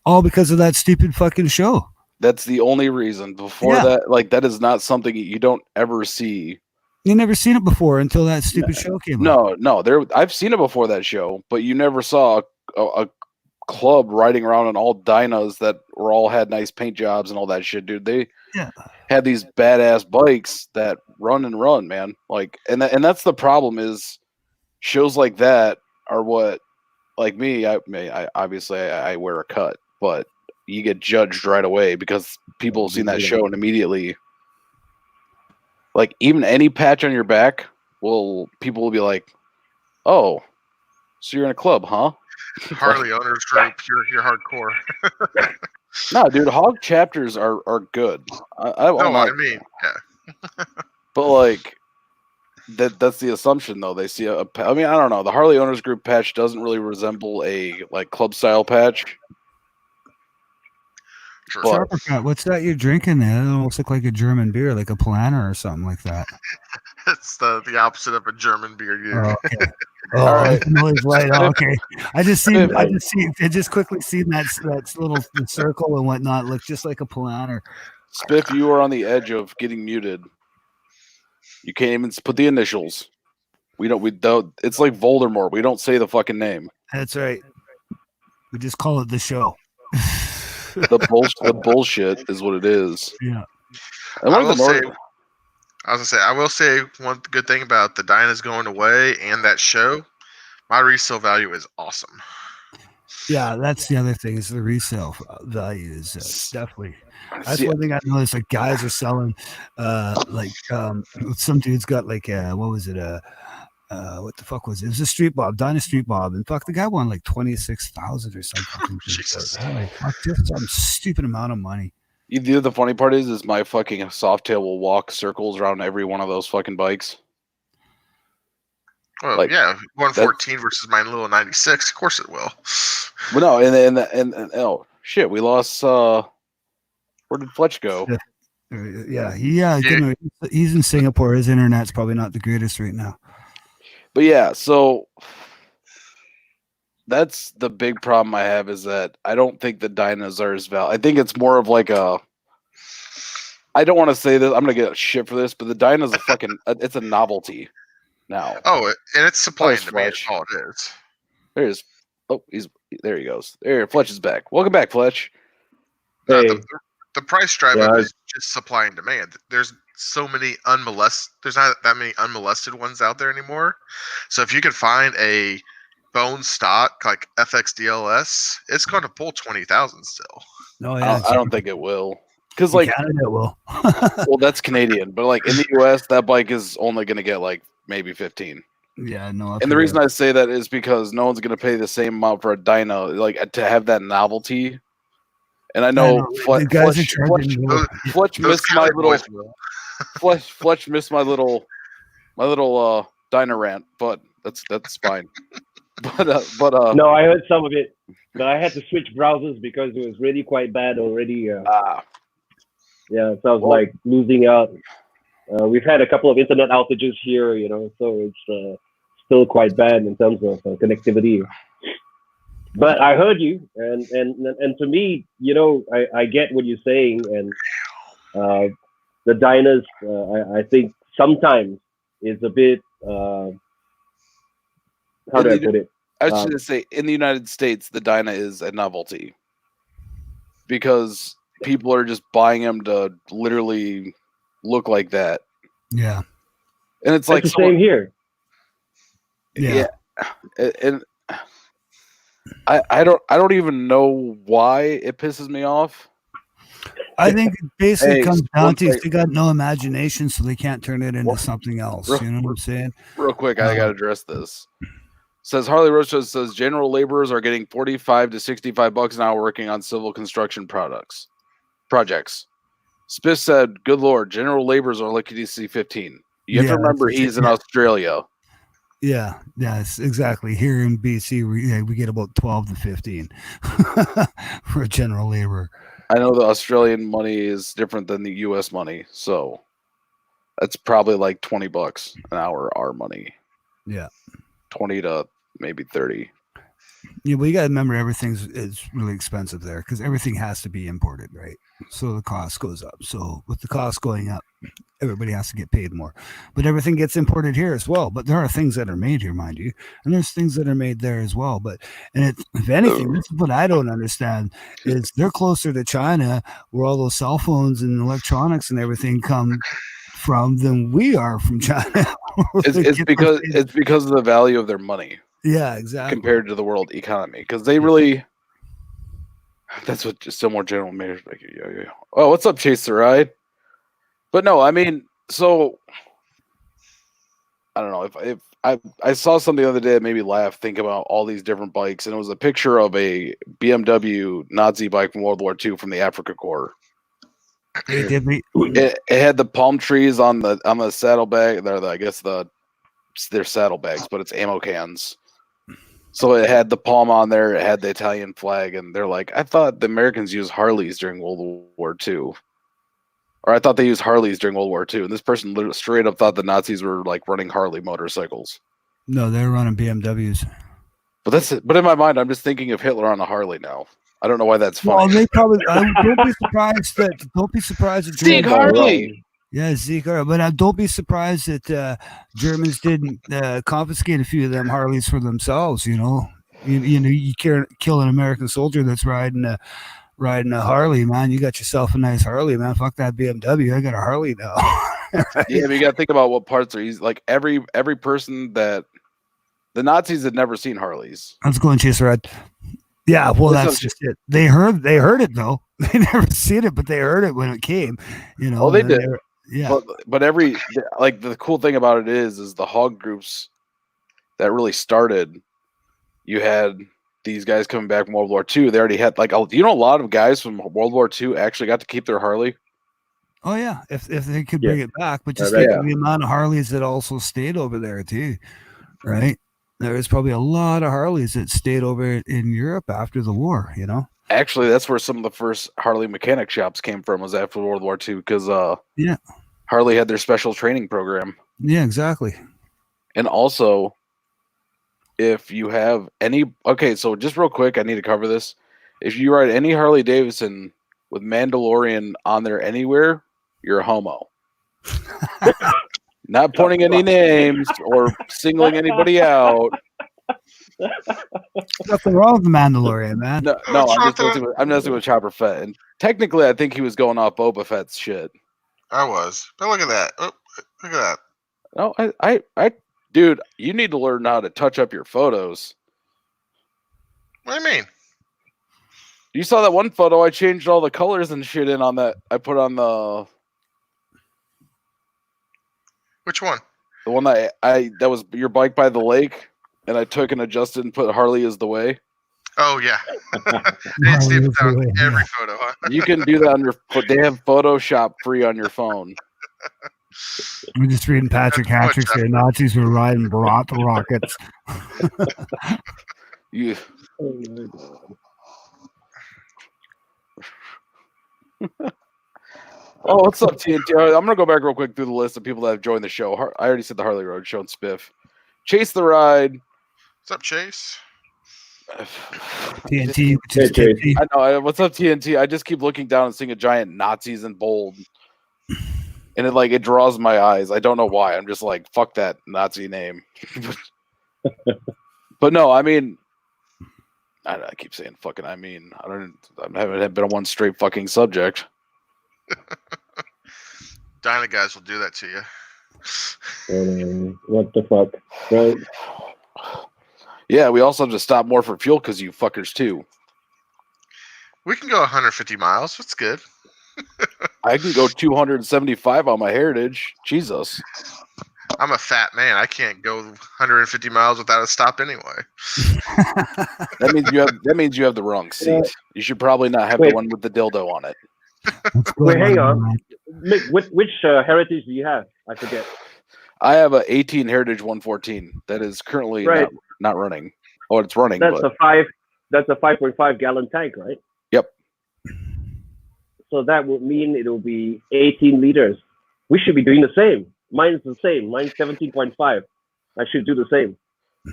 All because of that stupid fucking show. That's the only reason. Before that, like that is not something you don't ever see. You never seen it before until that stupid show came out. No, I've seen it before that show, but you never saw a club riding around on all Dynas that all had nice paint jobs and all that shit, dude. They had these badass bikes that run, man. Like, and that's the problem is shows like that are what, like me. I obviously wear a cut, but you get judged right away because people have seen that show and immediately, like, even any patch on your back people will be like, oh, so you're in a club, huh? Harley owners group, you're hardcore. No, dude, hog chapters are good. I mean, yeah. But like that's the assumption though. They see I don't know. The Harley owners group patch doesn't really resemble a like club style patch. Sharper Cut, what's that you're drinking there? It almost looks like a German beer, like a Planner or something like that. It's the opposite of a German beer, dude. Oh, okay. All right. Right. Oh, okay. I just quickly seen that little circle and whatnot look just like a Planner. Spiff, you are on the edge of getting muted. You can't even put the initials. We don't. It's like Voldemort. We don't say the fucking name. That's right. We just call it the show. The bullshit is what it is. Yeah. I will say one good thing about the Dyna's going away and that show, my resale value is awesome. Yeah, that's the other thing is the resale value is definitely. That's one thing I noticed. Like guys are selling, some dude's got like what was it? What the fuck was it? It was a Street Bob, Dyna Street Bob, and fuck, the guy won like 26,000 or something. Jesus, fuck, just some stupid amount of money. The funny part is my fucking Softail will walk circles around every one of those fucking bikes. Well, like, yeah, 114 versus my little 96. Of course it will. Well, no, and oh shit, we lost. Where did Fletch go? Yeah, he's in Singapore. His internet's probably not the greatest right now. But yeah, so that's the big problem I have is that I don't think the Dynas are as valid. I think it's more of like a. I don't want to say this. I'm gonna get shit for this, but the Dyna's a fucking. It's a novelty now. Oh, and it's supply and demand. That's all it is. There he goes. There, Fletch is back. Welcome back, Fletch. Hey. The price drive up is just supply and demand. There's so many there's not that many unmolested ones out there anymore. So if you can find a bone stock like FX DLS, it's going to pull 20,000 still. No, yeah, I don't think it will. Because like Canada it will. Well, that's Canadian, but like in the US, that bike is only going to get like maybe 15. Yeah, no. And the reason I say that is because no one's going to pay the same amount for a Dyna, like to have that novelty. And I know Fletch missed my little Fletch missed my little Dyna rant, but that's fine. But no, I heard some of it, but I had to switch browsers because it was really quite bad already. Yeah, so I was like losing out. We've had a couple of internet outages here, so it's still quite bad in terms of connectivity. But I heard you, and to me, I get what you're saying, and the Dynas, I think sometimes is a bit. How do I put it? I was just going to say, in the United States, the Dyna is a novelty. because people are just buying them to literally look like that. Yeah. And it's like the same here. Yeah. And I don't even know why it pisses me off. I think it basically Hey, comes down one to sec. they got no imagination, so they can't turn it into Well, something else. real- You know what I'm saying? Real quick, I gotta address this. Says Harley Rocha says general laborers are getting $45 to $65 an hour working on civil construction projects. Spiff said, "Good Lord, general laborers are lucky to see 15." You have to Yeah, remember that's- he's in yeah. Australia. Yeah, yes, exactly. Here in BC, we get about 12 to 15 for a general labor. I know the Australian money is different than the U.S. money, so that's probably like $20 an hour. Our money, Yeah. 20 to maybe 30. Yeah, but you got to remember is really expensive there because everything has to be imported, right? So the cost goes up. So with the cost going up, everybody has to get paid more. But everything gets imported here as well. But there are things that are made here, mind you, and there's things that are made there as well. But if anything, this is what I don't understand is they're closer to China where all those cell phones and electronics and everything come from than we are from China. It's because of the value of their money. Yeah, exactly. Compared to the world economy, because they really. That's what still more general managers make it. Yeah. Oh, what's up, Chase the Ride? But no, I mean, so I don't know if I saw something the other day that made me laugh. Think about all these different bikes, and it was a picture of a BMW Nazi bike from World War II from the Afrika Korps. It had the palm trees on the saddlebag. I guess they're saddlebags, but it's ammo cans. So it had the palm on there. It had the Italian flag, and they're like, I thought the Americans used Harleys during World War II. Or I thought they used Harleys during World War II. And this person literally straight up thought the Nazis were like running Harley motorcycles. No, they're running BMWs. But in my mind, I'm just thinking of Hitler on a Harley now. I don't know why that's funny. Well, they probably don't be surprised that Zeke Harley. Yeah, Zeke, but don't be surprised that Germans didn't confiscate a few of them Harleys for themselves. You know, you kill an American soldier that's riding a Harley, man. You got yourself a nice Harley, man. Fuck that BMW. I got a Harley now. Right? Yeah, but you got to think about what parts are easy. Like every person that the Nazis had never seen Harleys. Let's go and chase a red. Yeah, well, that's just it. They heard it though. They never seen it, but they heard it when it came. You know, they did. Yeah, but the cool thing about it is the hog groups that really started. You had these guys coming back from World War II. They already had a lot of guys from World War II actually got to keep their Harley. Oh yeah, if they could bring it back, but just right. the amount of Harleys that also stayed over there too, right? There was probably a lot of Harleys that stayed over in Europe after the war. You know. Actually, that's where some of the first Harley mechanic shops came from, was after World War II, because Harley had their special training program. Yeah, exactly. And also, if you have so just real quick, I need to cover this. If you ride any Harley Davidson with Mandalorian on there anywhere, you're a homo. Not pointing any names or singling anybody out. Nothing wrong with the Mandalorian, man. No, I'm messing with Chopper Fett, and technically, I think he was going off Boba Fett's shit. I was, but look at that! Oh, look at that! No, I, dude, you need to learn how to touch up your photos. What do you mean? You saw that one photo? I changed all the colors and shit in on that. I put on the Which one? one that that was your bike by the lake, and I took and adjusted and put Harley as the way. Oh yeah, I didn't see it on every photo. Huh? You can do that on your. They have Photoshop free on your phone. I'm just reading Patrick Hattrick say Nazis were riding bottle rockets. You. Oh, what's up, TNT? I'm gonna go back real quick through the list of people that have joined the show. I already said the Harley Road Show and Spiff. Chase the Ride. What's up, Chase? TNT. I know. What's up, TNT? I just keep looking down and seeing a giant Nazis in bold, and it draws my eyes. I don't know why. I'm just like, fuck that Nazi name. But no, I mean, I keep saying fucking. I haven't been on one straight fucking subject. Dyna guys will do that to you. What the fuck, right? Yeah, we also have to stop more for fuel because you fuckers too. We can go 150 miles. That's good. I can go 275 on my Heritage. Jesus. I'm a fat man. I can't go 150 miles without a stop anyway. That means you have the wrong seat. You should probably not have the one with the dildo on it. Wait, hang on. Mick, which Heritage do you have? I forget. I have a 18 Heritage 114 that is currently not running. Oh, it's running. That's a 5.5 gallon tank, right? Yep. So that would mean it will be 18 liters. We should be doing the same. Mine's the same. Mine's 17.5. I should do the same.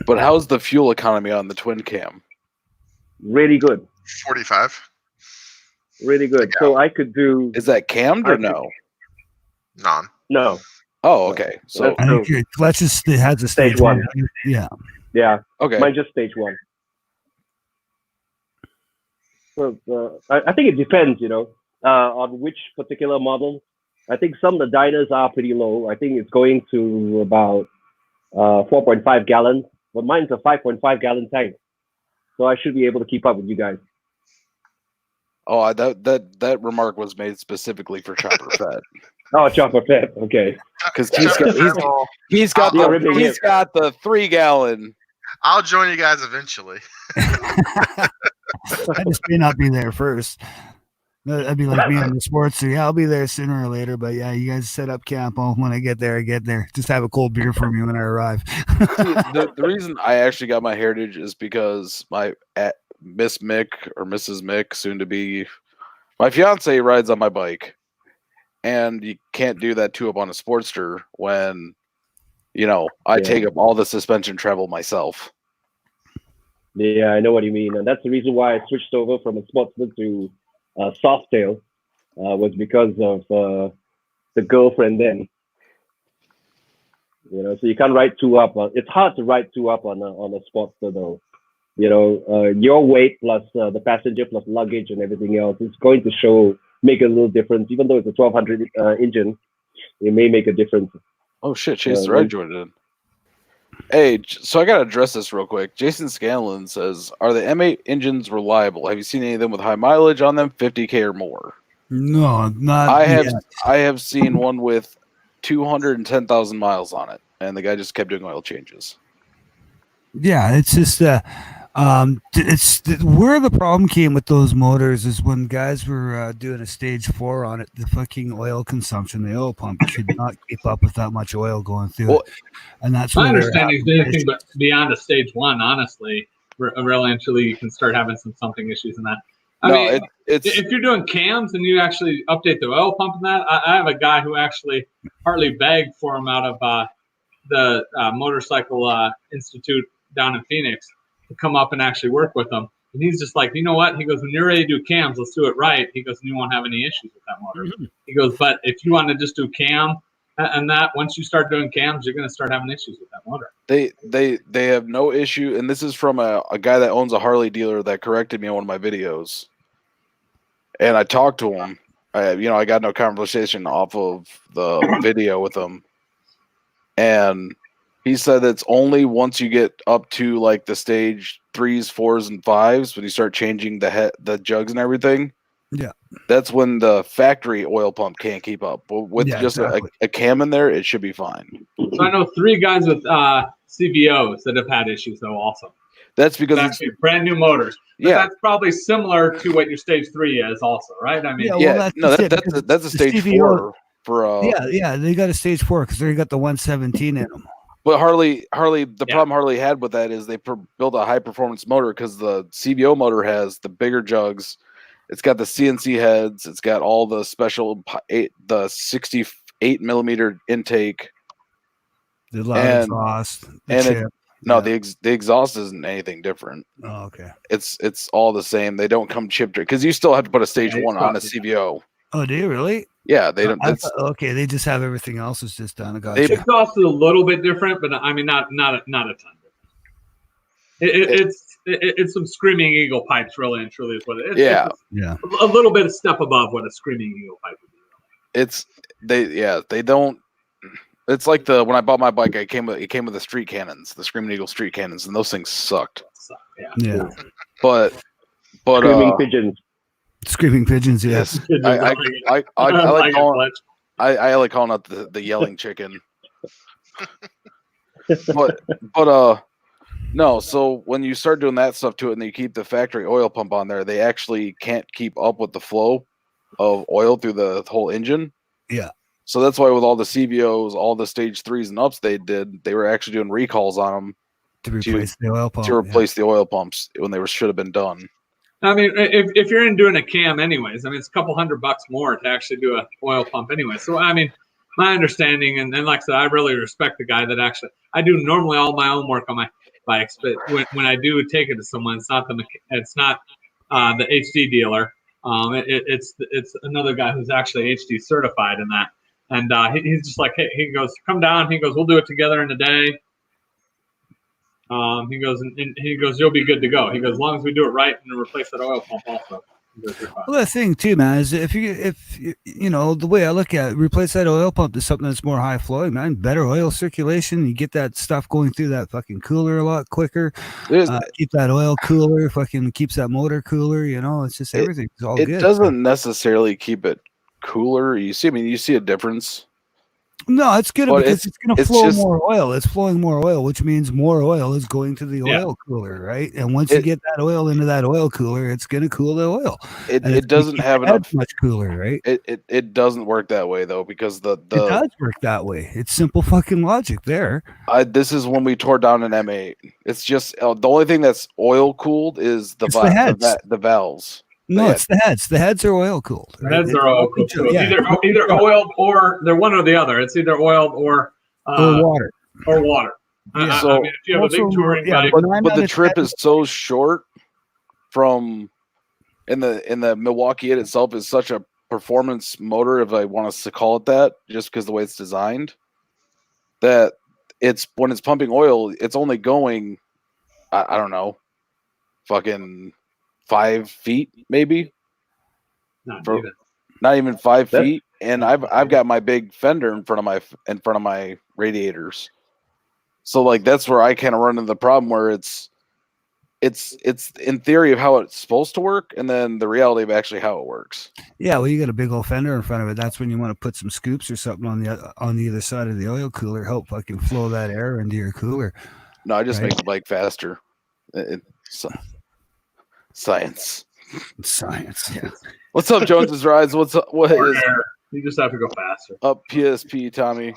But how's the fuel economy on the twin cam? Really good. 45. Really good. So I could do. Is that cammed or no? Non. No. Oh, okay. So Fletch has a stage one. Yeah. Yeah. Okay. Mine's just stage one. So I think it depends, on which particular model. I think some of the Dynas are pretty low. I think it's going to about 4.5 gallons, but mine's a 5.5 gallon tank, so I should be able to keep up with you guys. Oh, that remark was made specifically for Chopper Fett. Oh, Chopper Fett. Okay. Because he's got the 3 gallon. I'll join you guys eventually. I just may not be there first. That'd be like me on the sports. So yeah, I'll be there sooner or later. But yeah, you guys set up camp. Oh, when I get there, I get there. Just have a cold beer for me when I arrive. the reason I actually got my Heritage is because my Miss Mick or Mrs. Mick, soon to be my fiance, rides on my bike, and you can't do that up on a Sportster when I take up all the suspension travel myself. Yeah, I know what you mean, and that's the reason why I switched over from a Sportsman to Softail, was because of the girlfriend then. So you can't ride two up. It's hard to ride two up on a Sportster though. Your weight plus the passenger plus luggage and everything else is going to make a little difference. Even though it's a 1200 engine, it may make a difference. Oh shit, Chase the Red joined in. Hey, so I gotta address this real quick. Jason Scanlon says, "Are the M8 engines reliable? Have you seen any of them with high mileage on them, 50K or more?" No, not. I have seen one with 210,000 miles on it, and the guy just kept doing oil changes. Yeah, it's just it's where the problem came with those motors is when guys were doing a stage 4 on it, the fucking oil consumption, the oil pump could not keep up with that much oil going through it. And that's my understanding is anything but beyond a stage 1, honestly, really until you can start having something issues in that. I mean, if you're doing cams and you actually update the oil pump in that, I have a guy who actually partly begged for him out of the Motorcycle Institute down in Phoenix to come up and actually work with them. And he's just like, you know what? He goes, when you're ready to do cams, let's do it right. He goes, and you won't have any issues with that motor. Mm-hmm. He goes, but if you want to just do cam and that, once you start doing cams, you're going to start having issues with that motor. They have no issue. And this is from a guy that owns a Harley dealer that corrected me on one of my videos. And I talked to him. I got no conversation off of the video with him. And he said it's only once you get up to like the stage 3s, 4s, and 5s when you start changing the jugs and everything. Yeah, that's when the factory oil pump can't keep up. But with a cam in there, it should be fine. So I know 3 guys with CVOs that have had issues though. Also, that's because it's actually brand new motors. But yeah, that's probably similar to what your stage 3 is, also, right? I mean, that's a stage CVO, 4 for they got a stage 4 because they got the 117 in them. But Harley, the problem Harley had with that is they built a high performance motor because the CVO motor has the bigger jugs. It's got the CNC heads. It's got all the special the 68 millimeter intake. The loud exhaust. The exhaust isn't anything different. Oh, okay. It's all the same. They don't come chipped because you still have to put a stage 1 on a CVO. Oh, do you really? Yeah, they don't. Okay, they just have everything else is just done. Exhaust is a little bit different, but I mean not a ton. It's it's some Screaming Eagle pipes, really and truly is what it is. Yeah, a little bit of step above what a Screaming Eagle pipe would be. They don't. It's like when I bought my bike, it came with the street cannons, the Screaming Eagle street cannons, and those things sucked. Yeah. But Screaming pigeons. Screaming pigeons, yes. I like calling it the yelling chicken. but no, so when you start doing that stuff to it and you keep the factory oil pump on there, they actually can't keep up with the flow of oil through the whole engine. Yeah. So that's why with all the CVOs, all the stage 3s and ups they were actually doing recalls on them to replace the oil pump. To replace the oil pumps when they should have been done. I mean, if you're in doing a cam anyways, I mean, it's a couple $100 more to actually do an oil pump anyway. So, I mean, my understanding, and like I said, I really respect the guy that actually, I do normally all my own work on my bikes, but when I do take it to someone, it's not the HD dealer. It's another guy who's actually HD certified in that. And he's just like, hey, he goes, come down. He goes, we'll do it together in a day. He goes, you'll be good to go. He goes, as long as we do it right and replace that oil pump also. Well, the thing too, man, is if you know the way I look at it, replace that oil pump to something that's more high flowing, man, better oil circulation. You get that stuff going through that fucking cooler a lot quicker. Keep that oil cooler, fucking keeps that motor cooler. You know, it's just everything's all good. It doesn't necessarily keep it cooler. You see a difference. No, it's good because it's going to flow more oil. It's flowing more oil, which means more oil is going to the oil cooler, right? And once you get that oil into that oil cooler, it's going to cool the oil. It doesn't have enough much cooler, right? It doesn't work that way though, because it does work that way. It's simple fucking logic there. This is when we tore down an M8. It's just the only thing that's oil cooled is the valves. No, it's the heads. The heads are oil cooled. The heads are oil cooled. So it's either oiled or they're one or the other. It's either oiled or water. Or water. Yeah. I mean, if you have a big touring bike, but the trip is so short from in the Milwaukee itself is such a performance motor, if I want us to call it that, just because the way it's designed, that it's when it's pumping oil, it's only going, I don't know, fucking 5 feet maybe. Not even 5 feet, and I've got my big fender in front of my radiators. So like that's where I kind of run into the problem where it's in theory of how it's supposed to work, and then the reality of actually how it works. Yeah, well, you got a big old fender in front of it. That's when you want to put some scoops or something on the other side of the oil cooler, help fucking flow that air into your cooler. No, I just make the bike faster. Science. Yeah. What's up, Jones's Rides? What's up? What is? You just have to go faster. Up PSP, Tommy.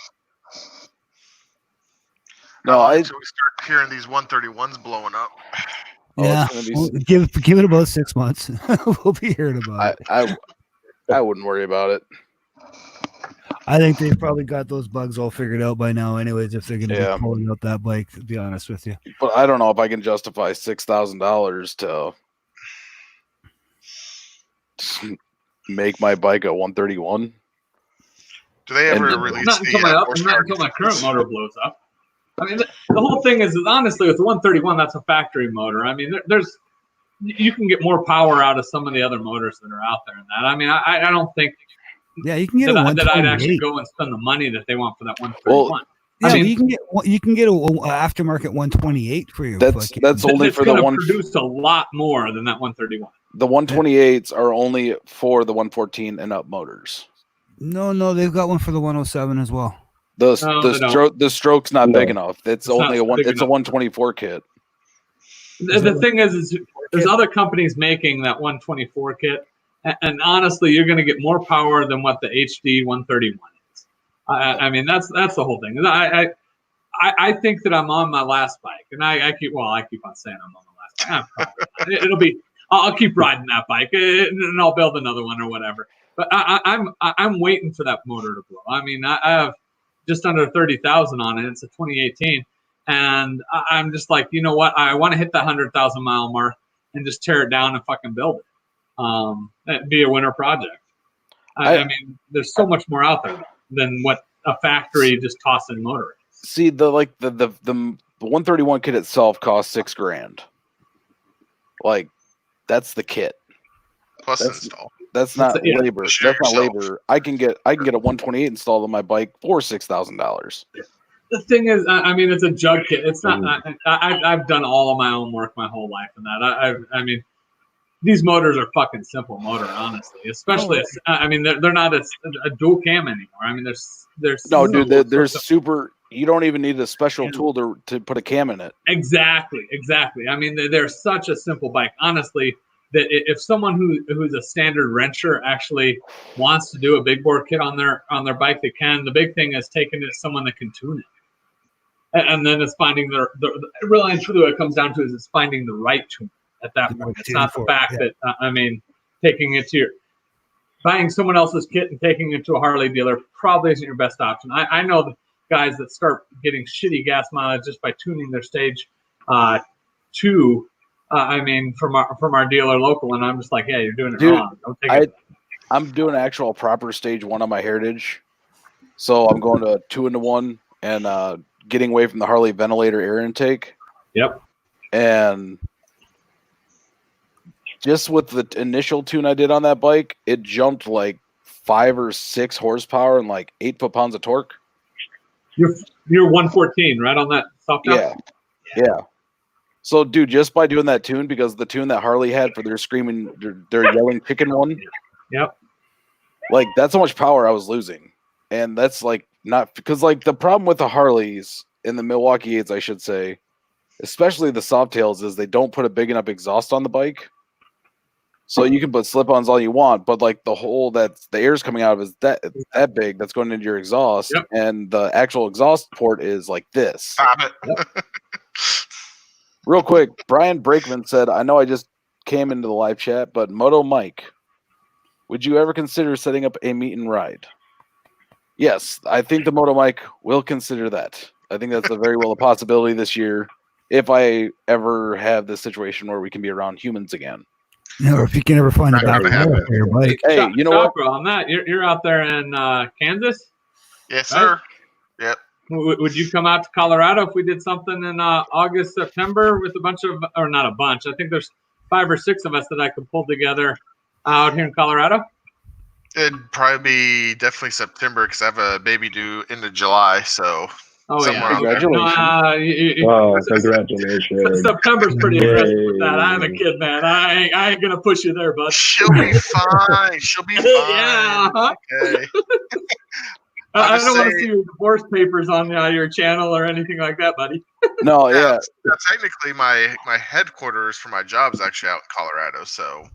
No, until we start hearing these 131s blowing up. Yeah, give it about 6 months. We'll be hearing about it. I wouldn't worry about it. I think they've probably got those bugs all figured out by now, anyways. If they're going to be pulling out that bike, to be honest with you. But I don't know if I can justify $6,000 to make my bike a 131. Do they ever release not until my current motor blows up? I mean, the whole thing is honestly with the 131, that's a factory motor. I mean, you can get more power out of some of the other motors that are out there in that. I mean, I don't think. Yeah, you can get that I'd actually go and spend the money that they want for that 131. Well, I mean, you can get a aftermarket 128 for your. That's only for the one. Produce a lot more than that 131. The 128s are only for the 114 and up motors. No, they've got one for the 107 as well. The stroke's not big enough. It's only a 124 kit. The thing is there's other companies making that 124 kit, and honestly, you're going to get more power than what the HD 131 is. I mean, that's the whole thing. I think that I'm on my last bike, and I keep on saying I'm on the last bike. It'll be. I'll keep riding that bike, and I'll build another one or whatever. But I'm waiting for that motor to blow. I mean, I have just under 30,000 on it. It's a 2018, and I'm just like, you know what? I want to hit that 100,000 mile mark and just tear it down and fucking build it. It'd be a winter project. I mean, there's so much more out there than what a factory just tossing motor is. See, the 131 kit itself costs $6,000. like that's the kit. Plus install. That's not labor. That's not labor. I can get a 128 installed on my bike for $6,000. The thing is, I mean, it's a jug kit. It's not. I've done all of my own work my whole life in that. I mean, these motors are fucking simple motor, honestly. Especially, I mean, they're not a dual cam anymore. I mean, there's no, dude. There's super. You don't even need a special tool to put a cam in it. Exactly. I mean, they're such a simple bike, honestly. That if someone who's a standard wrencher actually wants to do a big bore kit on their bike, they can. The big thing is taking it to someone that can tune it, and then it's finding the really and truly what it comes down to is it's finding the right tune at that point. It's not the fact that I mean, taking it to buying someone else's kit and taking it to a Harley dealer probably isn't your best option. I know the guys that start getting shitty gas mileage just by tuning their stage to. I mean, from our dealer local, and I'm just like, yeah, you're doing it wrong. Don't take it. I'm doing actual proper stage 1 on my Heritage, so I'm going to 2-1 and getting away from the Harley ventilator air intake. Yep. And just with the initial tune I did on that bike, it jumped like 5 or 6 horsepower and like 8 foot-pounds of torque. You're 114, right, on that soft top? Yeah. So, dude, just by doing that tune, because the tune that Harley had for their yelling chicken one, yep, like that's how much power I was losing, and that's like not because like the problem with the Harleys in the Milwaukee 8s, I should say, especially the Softails, is they don't put a big enough exhaust on the bike. So you can put slip-ons all you want, but like the hole that the air's coming out of is that big that's going into your exhaust, and the actual exhaust port is like this. Stop it. Yep. Real quick, Brian Brakeman said, I know I just came into the live chat, but Moto Mike, would you ever consider setting up a meet and ride? Yes, I think the Moto Mike will consider that. I think that's a very well a possibility this year if I ever have this situation where we can be around humans again. Yeah, or if you can ever find a back for your bike. Hey, you know what? On that, you're out there in Kansas? Yes, sir. Right? Yep. Would you come out to Colorado if we did something in August, September with a bunch of, or not a bunch, I think there's 5 or 6 of us that I could pull together out here in Colorado? It'd probably be definitely September because I have a baby due into July, so congratulations. Congratulations. September's pretty aggressive with that. I'm a kid, man. I ain't going to push you there, bud. She'll be fine. She'll be fine. Yeah. Okay. I don't want to see your divorce papers on your channel or anything like that, buddy. No, yeah. Technically, my headquarters for my job is actually out in Colorado, so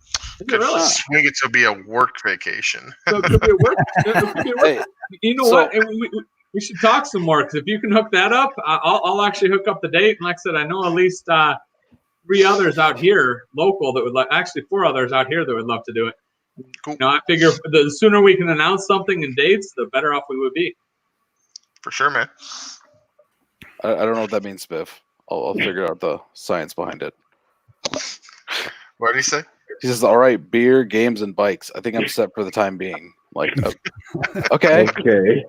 could really swing it to be a work vacation. So it could be a work. Hey, you know what? We should talk some more because if you can hook that up, I'll actually hook up the date. And like I said, I know at least 3 others out here local that would like. Actually, 4 others out here that would love to do it. Cool. You know, I figure the sooner we can announce something and dates, the better off we would be. For sure, man. I don't know what that means, Spiff. I'll figure out the science behind it. What did he say? He says, all right, beer, games, and bikes. I think I'm set for the time being. Like, okay. Okay.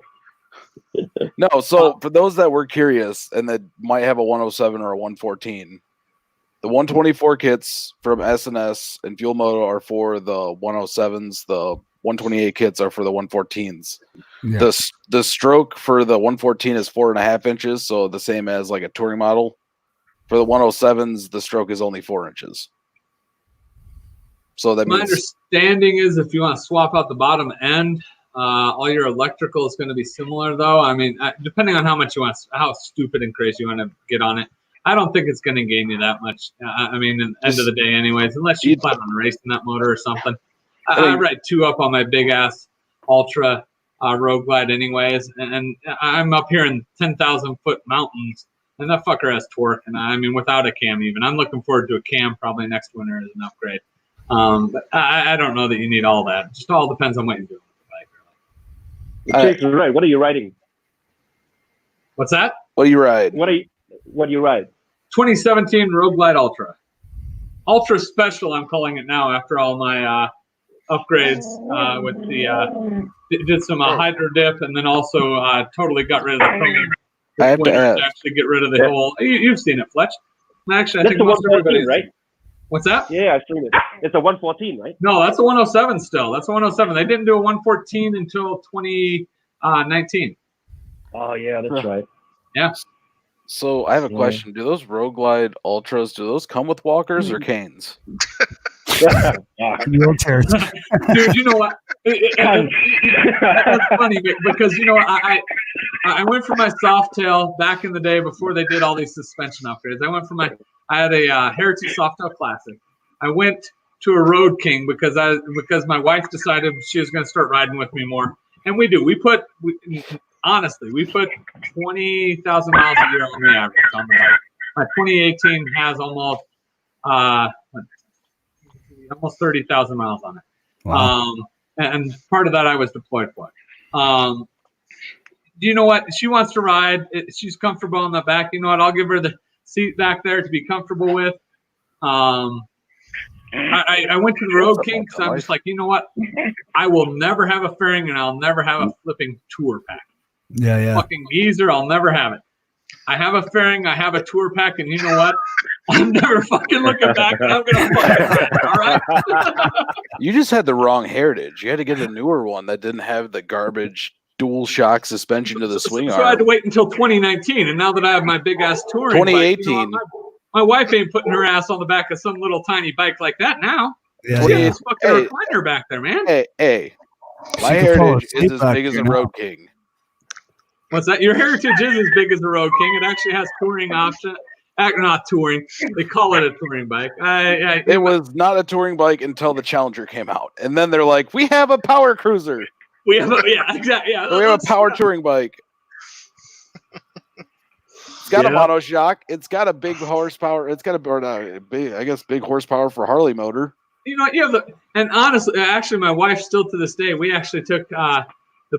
No, so for those that were curious and that might have a 107 or a 114, the 124 kits from S&S and Fuel Moto are for the 107s. The 128 kits are for the 114s. Yeah. The stroke for the 114 is 4.5 inches, so the same as like a touring model. For the 107s, the stroke is only 4 inches. So that my means understanding is if you want to swap out the bottom end, all your electrical is going to be similar, though. I mean, depending on how much you want, how stupid and crazy you want to get on it. I don't think it's going to gain you that much. I mean, at the end of the day, anyways, unless you plan on racing that motor or something. I ride 2 up on my big ass Ultra Road Glide, anyways, and I'm up here in 10,000 foot mountains, and that fucker has torque. And I mean, without a cam, even I'm looking forward to a cam probably next winter as an upgrade. But I don't know that you need all that. It just all depends on what you're doing with the bike. Jason's right. What are you riding? What's that? What do you ride? What do you ride? 2017 Road Glide Ultra. Ultra Special, I'm calling it now after all my upgrades with the did some hydro dip and then also totally got rid of the chrome. I have to actually get rid of the whole. You've seen it, Fletch. Actually, I That's think the most everybody, right? What's that? Yeah, I've seen it. It's a 114, right? No, that's a 107 still. That's a 107. They didn't do a 114 until 2019. Oh yeah, that's right. Yeah. So I have a question. Do those Road Glide Ultras, do those come with walkers or canes? Wheelchairs. Dude, you know what? That's funny because you know I went for my Softail back in the day before they did all these suspension upgrades. I had a Heritage Softail Classic. I went to a Road King because my wife decided she was going to start riding with me more, and we do. We put 20,000 miles a year on the average on the bike. My 2018 has almost 30,000 miles on it. Wow. And part of that I was deployed for. You know what? She wants to ride. She's comfortable in the back. You know what? I'll give her the seat back there to be comfortable with. I went to the Road King because I'm just like, you know what? I will never have a fairing and I'll never have a flipping tour pack. Yeah. Fucking geezer, I'll never have it. I have a fairing, I have a tour pack, and you know what? I'm never fucking looking back. I'm gonna fucking ride it, all right? You just had the wrong heritage. You had to get a newer one that didn't have the garbage dual shock suspension to the swing arm. So I had to wait until 2019, and now that I have my big ass touring 2018. Bike, my wife ain't putting her ass on the back of some little tiny bike like that now. Yeah. It's fucking recliner back there, man. Hey. My heritage is as big as a Road King. What's that? Your heritage is as big as the Road King. It actually has touring option. Not touring. They call it a touring bike. It was not a touring bike until the Challenger came out, and then they're like, "We have a power cruiser. We have exactly. Yeah, we have a power touring bike. It's got a monoshock. It's got a big horsepower. It's got a big horsepower for Harley motor. You know, and honestly, actually, my wife still to this day, we actually took the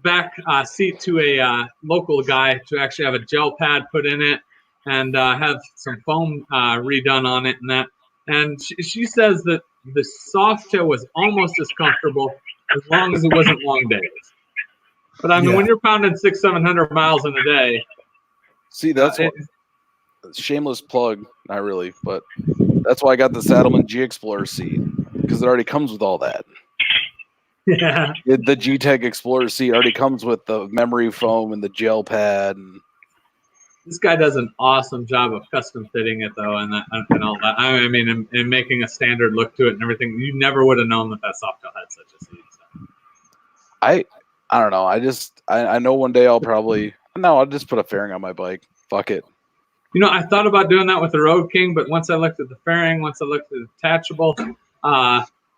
back seat to a local guy to actually have a gel pad put in it and have some foam redone on it and that. And she says that the Softail was almost as comfortable as long as it wasn't long days. But I mean, when you're pounding 600-700 miles in a day. See, that's shameless plug, not really, but that's why I got the Saddleman G Explorer seat because it already comes with all that. Yeah. The G-Tech Explorer seat already comes with the memory foam and the gel pad. And this guy does an awesome job of custom fitting it, though, and all that. I mean, and making a standard look to it and everything. You never would have known that Softail had such a seat. So. I don't know. I know one day I'll just put a fairing on my bike. Fuck it. You know, I thought about doing that with the Road King, but once I looked at the fairing, once I looked at the detachable,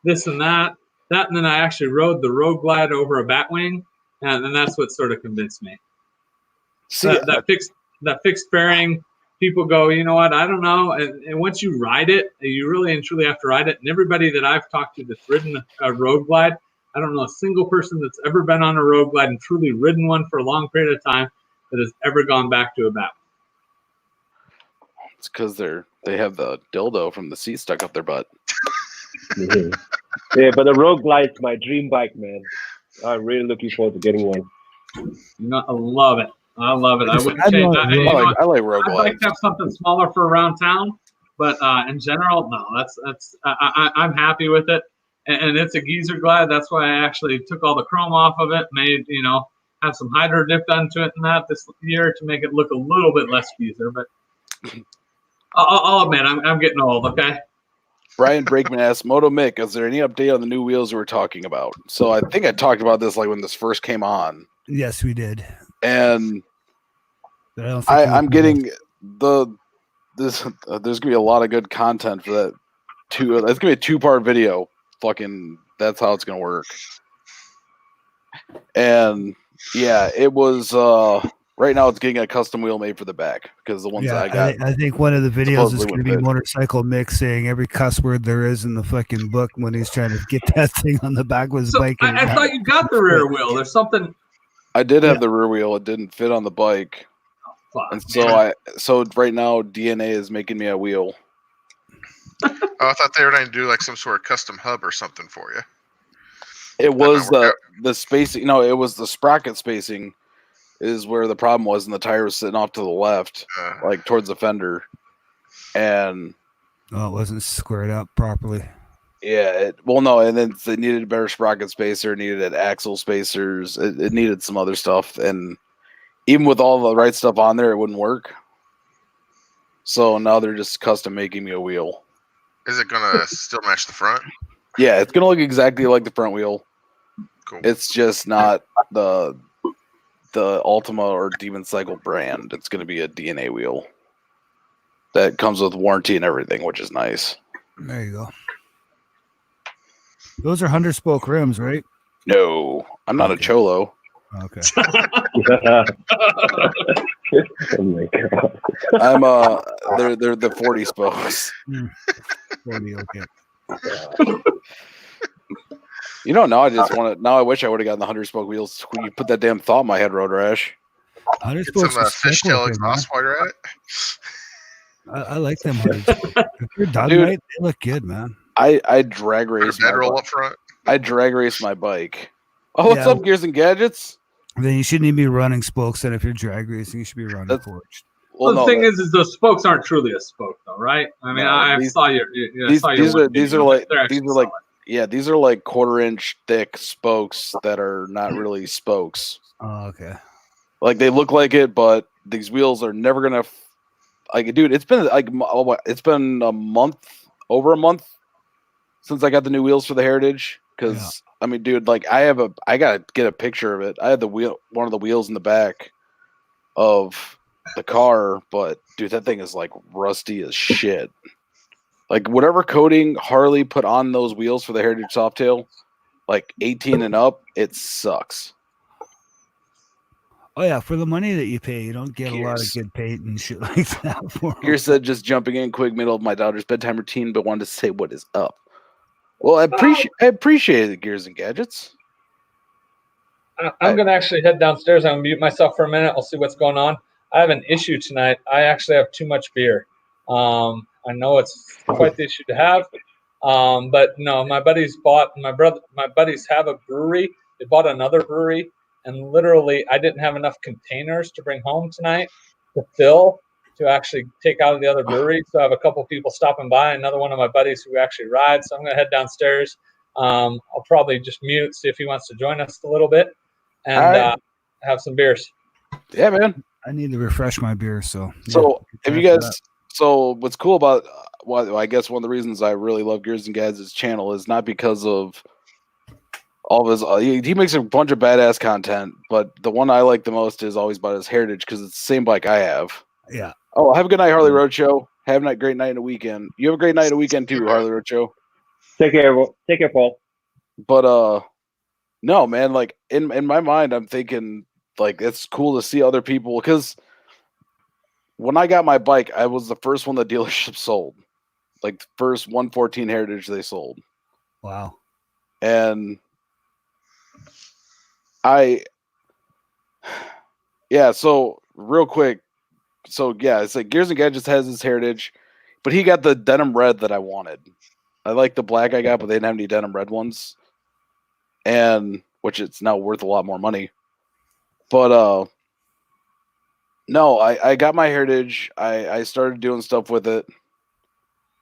this and that, and then I actually rode the Road Glide over a Batwing, and then that's what sort of convinced me. See, that fixed fairing, people go, you know what, I don't know. And once you ride it, you really and truly have to ride it. And everybody that I've talked to that's ridden a Road Glide, I don't know a single person that's ever been on a Road Glide and truly ridden one for a long period of time that has ever gone back to a Batwing. It's because they have the dildo from the seat stuck up their butt. Mm-hmm. Yeah, but the Road Glide's my dream bike, man. I'm really looking forward to getting one. You know, I love it. I wouldn't change that. I like Road Glides. I'd like to have something smaller for around town, but in general, no. I'm happy with it, and it's a geezer glide. That's why I actually took all the chrome off of it, made have some hydro dip done to it and that this year to make it look a little bit less geezer. But I'll admit, I'm getting old. Okay. Brian Brakeman asked, Moto Mick, is there any update on the new wheels we were talking about? So I think I talked about this like when this first came on. Yes, we did. And I'm getting there's gonna be a lot of good content for that too. That's gonna be a 2-part video. Fucking that's how it's gonna work. And yeah, it was right now it's getting a custom wheel made for the back because the ones that I got. I think one of the videos is going to be Motorcycle Mick saying every cuss word there is in the fucking book when he's trying to get that thing on the back of his bike. I thought you got the rear wheel. There's something. I did have the rear wheel. It didn't fit on the bike. And so right now DNA is making me a wheel. I thought they were going to do like some sort of custom hub or something for you. It was the spacing. No, it was the sprocket spacing is where the problem was, and the tire was sitting off to the left, like towards the fender. And Oh, it wasn't squared up properly. Yeah, no, and then it needed a better sprocket spacer, needed axle spacers, it needed some other stuff, and even with all the right stuff on there, it wouldn't work. So now they're just custom making me a wheel. Is it gonna still match the front? Yeah, it's gonna look exactly like the front wheel. Cool. It's just not the Ultima or Demon Cycle brand. It's gonna be a DNA wheel that comes with warranty and everything, which is nice. There you go. Those are 100-spoke rims, right? No, I'm not a cholo. Okay. Oh my god. I'm they're the 40 spokes. 40, okay. You know, now I wish I would have gotten the 100-spoke wheels. When you put that damn thought in my head, Road Rash. 100 Get some spokes. fishtail exhaust while you're at it. I like them 100 spokes. If you're done right, they look good, man. I drag race my bedroll up front. I drag race my bike. Oh, what's up, Gears and Gadgets? Then you shouldn't even be running spokes. And if you're drag racing, you should be running forged. Well, the thing is the spokes aren't truly a spoke, though, right? I mean, these are like 1/4-inch thick spokes that are not really spokes. Oh, okay. Like they look like it, but these wheels are never gonna. Like, dude, it's been over a month since I got the new wheels for the Heritage. Because I mean, dude, like I gotta get a picture of it. I had one of the wheels in the back of the car, but dude, that thing is like rusty as shit. Like whatever coating Harley put on those wheels for the Heritage Softail, like 18 and up, it sucks. Oh yeah, for the money that you pay, you don't get a lot of good paint and shit like that. Here said just jumping in quick middle of my daughter's bedtime routine, but wanted to say what is up. Well, I appreciate it, Gears and Gadgets. I'm going to actually head downstairs. I'm going to mute myself for a minute. I'll see what's going on. I have an issue tonight. I actually have too much beer. I know it's quite the issue to have, but no, my buddies have a brewery. They bought another brewery, and literally I didn't have enough containers to bring home tonight to fill to actually take out of the other brewery. So I have a couple people stopping by, another one of my buddies who actually rides. So I'm going to head downstairs. I'll probably just mute, see if he wants to join us a little bit, and have some beers. Yeah, man. I need to refresh my beer. So if you guys, what's cool about, I guess one of the reasons I really love Gears and Gadgets' channel is not because of all of his. He makes a bunch of badass content, but the one I like the most is always about his Heritage because it's the same bike I have. Yeah. Oh, have a good night, Harley Roadshow. Have a great night and a weekend. You have a great night and a weekend too, Harley Roadshow. Take care, Paul. But no, man. Like in my mind, I'm thinking like it's cool to see other people because when I got my bike, I was the first one the dealership sold, like the first 114 Heritage they sold. Wow. And so real quick. So yeah, it's like Gears and Gadgets has his Heritage, but he got the denim red that I wanted. I like the black I got, but they didn't have any denim red ones, and which it's now worth a lot more money. But no, I got my Heritage. I started doing stuff with it,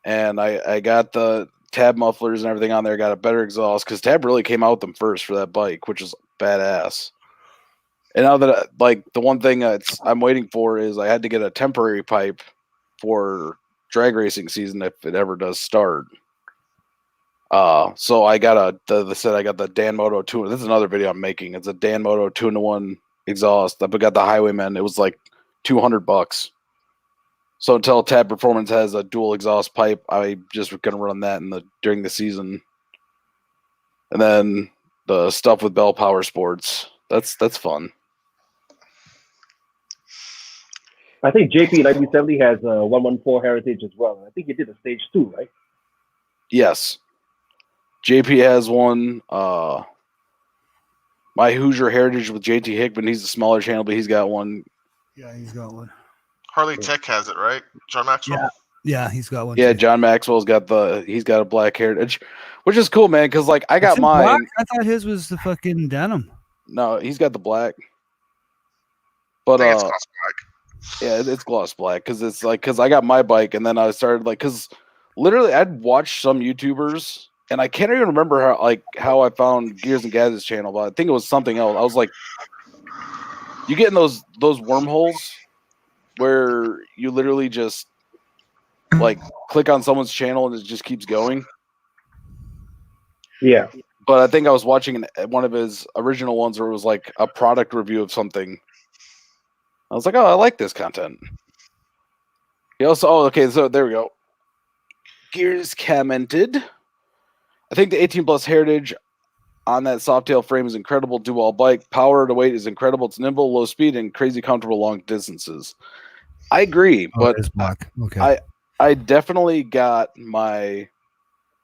and I got the Tab mufflers and everything on there. Got a better exhaust because Tab really came out with them first for that bike, which is badass. And now that the one thing I'm waiting for is I had to get a temporary pipe for drag racing season if it ever does start. So I got I got the Dan Moto 2. This is another video I'm making. It's a Dan Moto 2-in-1 exhaust. I got the Highwayman. It was like $200. So until Tab Performance has a dual exhaust pipe, I just gonna run that during the season. And then the stuff with Bell Power Sports. That's fun. I think JP 1970 has a 114 Heritage as well. I think he did a stage 2, right? Yes. JP has one. My Hoosier Heritage with JT Hickman. He's a smaller channel, but he's got one. Yeah, he's got one. Harley Tech has it, right? John Maxwell? Yeah, he's got one. Yeah, too. John Maxwell's got he's got a black Heritage, which is cool, man, because I got mine. Black? I thought his was the fucking denim. No, he's got the black. But I think it's gloss black. Yeah, it's gloss black because I got my bike and then I started because literally, I'd watch some YouTubers, and I can't even remember how I found Gears and Gaz's channel, but I think it was something else. I was like, you get in those wormholes where you literally just like click on someone's channel and it just keeps going. Yeah. But I think I was watching one of his original ones where it was like a product review of something. I was like, oh, I like this content. He also, okay, so there we go. Gears commented, I think the 18 plus Heritage on that Softail frame is incredible. Dual bike, power to weight is incredible. It's nimble, low speed, and crazy comfortable long distances. I agree, but okay. I definitely got my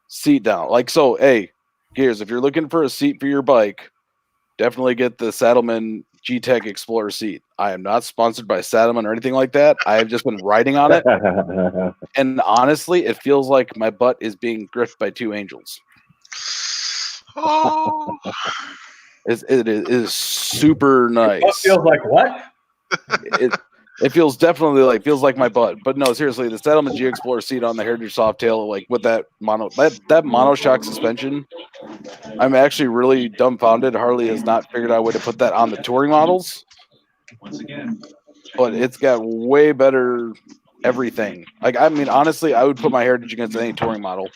seat down. Like, so, hey, Gears, if you're looking for a seat for your bike, definitely get the Saddleman G-Tech Explorer seat. I am not sponsored by Saddleman or anything like that. I have just been riding on it. And honestly, it feels like my butt is being gripped by two angels. Oh. It is super nice. What feels like what? It feels definitely like my butt. But no, seriously, the Saddleman G Explorer seat on the Heritage Softail, like with that monoshock suspension, I'm actually really dumbfounded. Harley has not figured out a way to put that on the touring models. But it's got way better everything. Like, I mean, honestly, I would put my Heritage against any touring model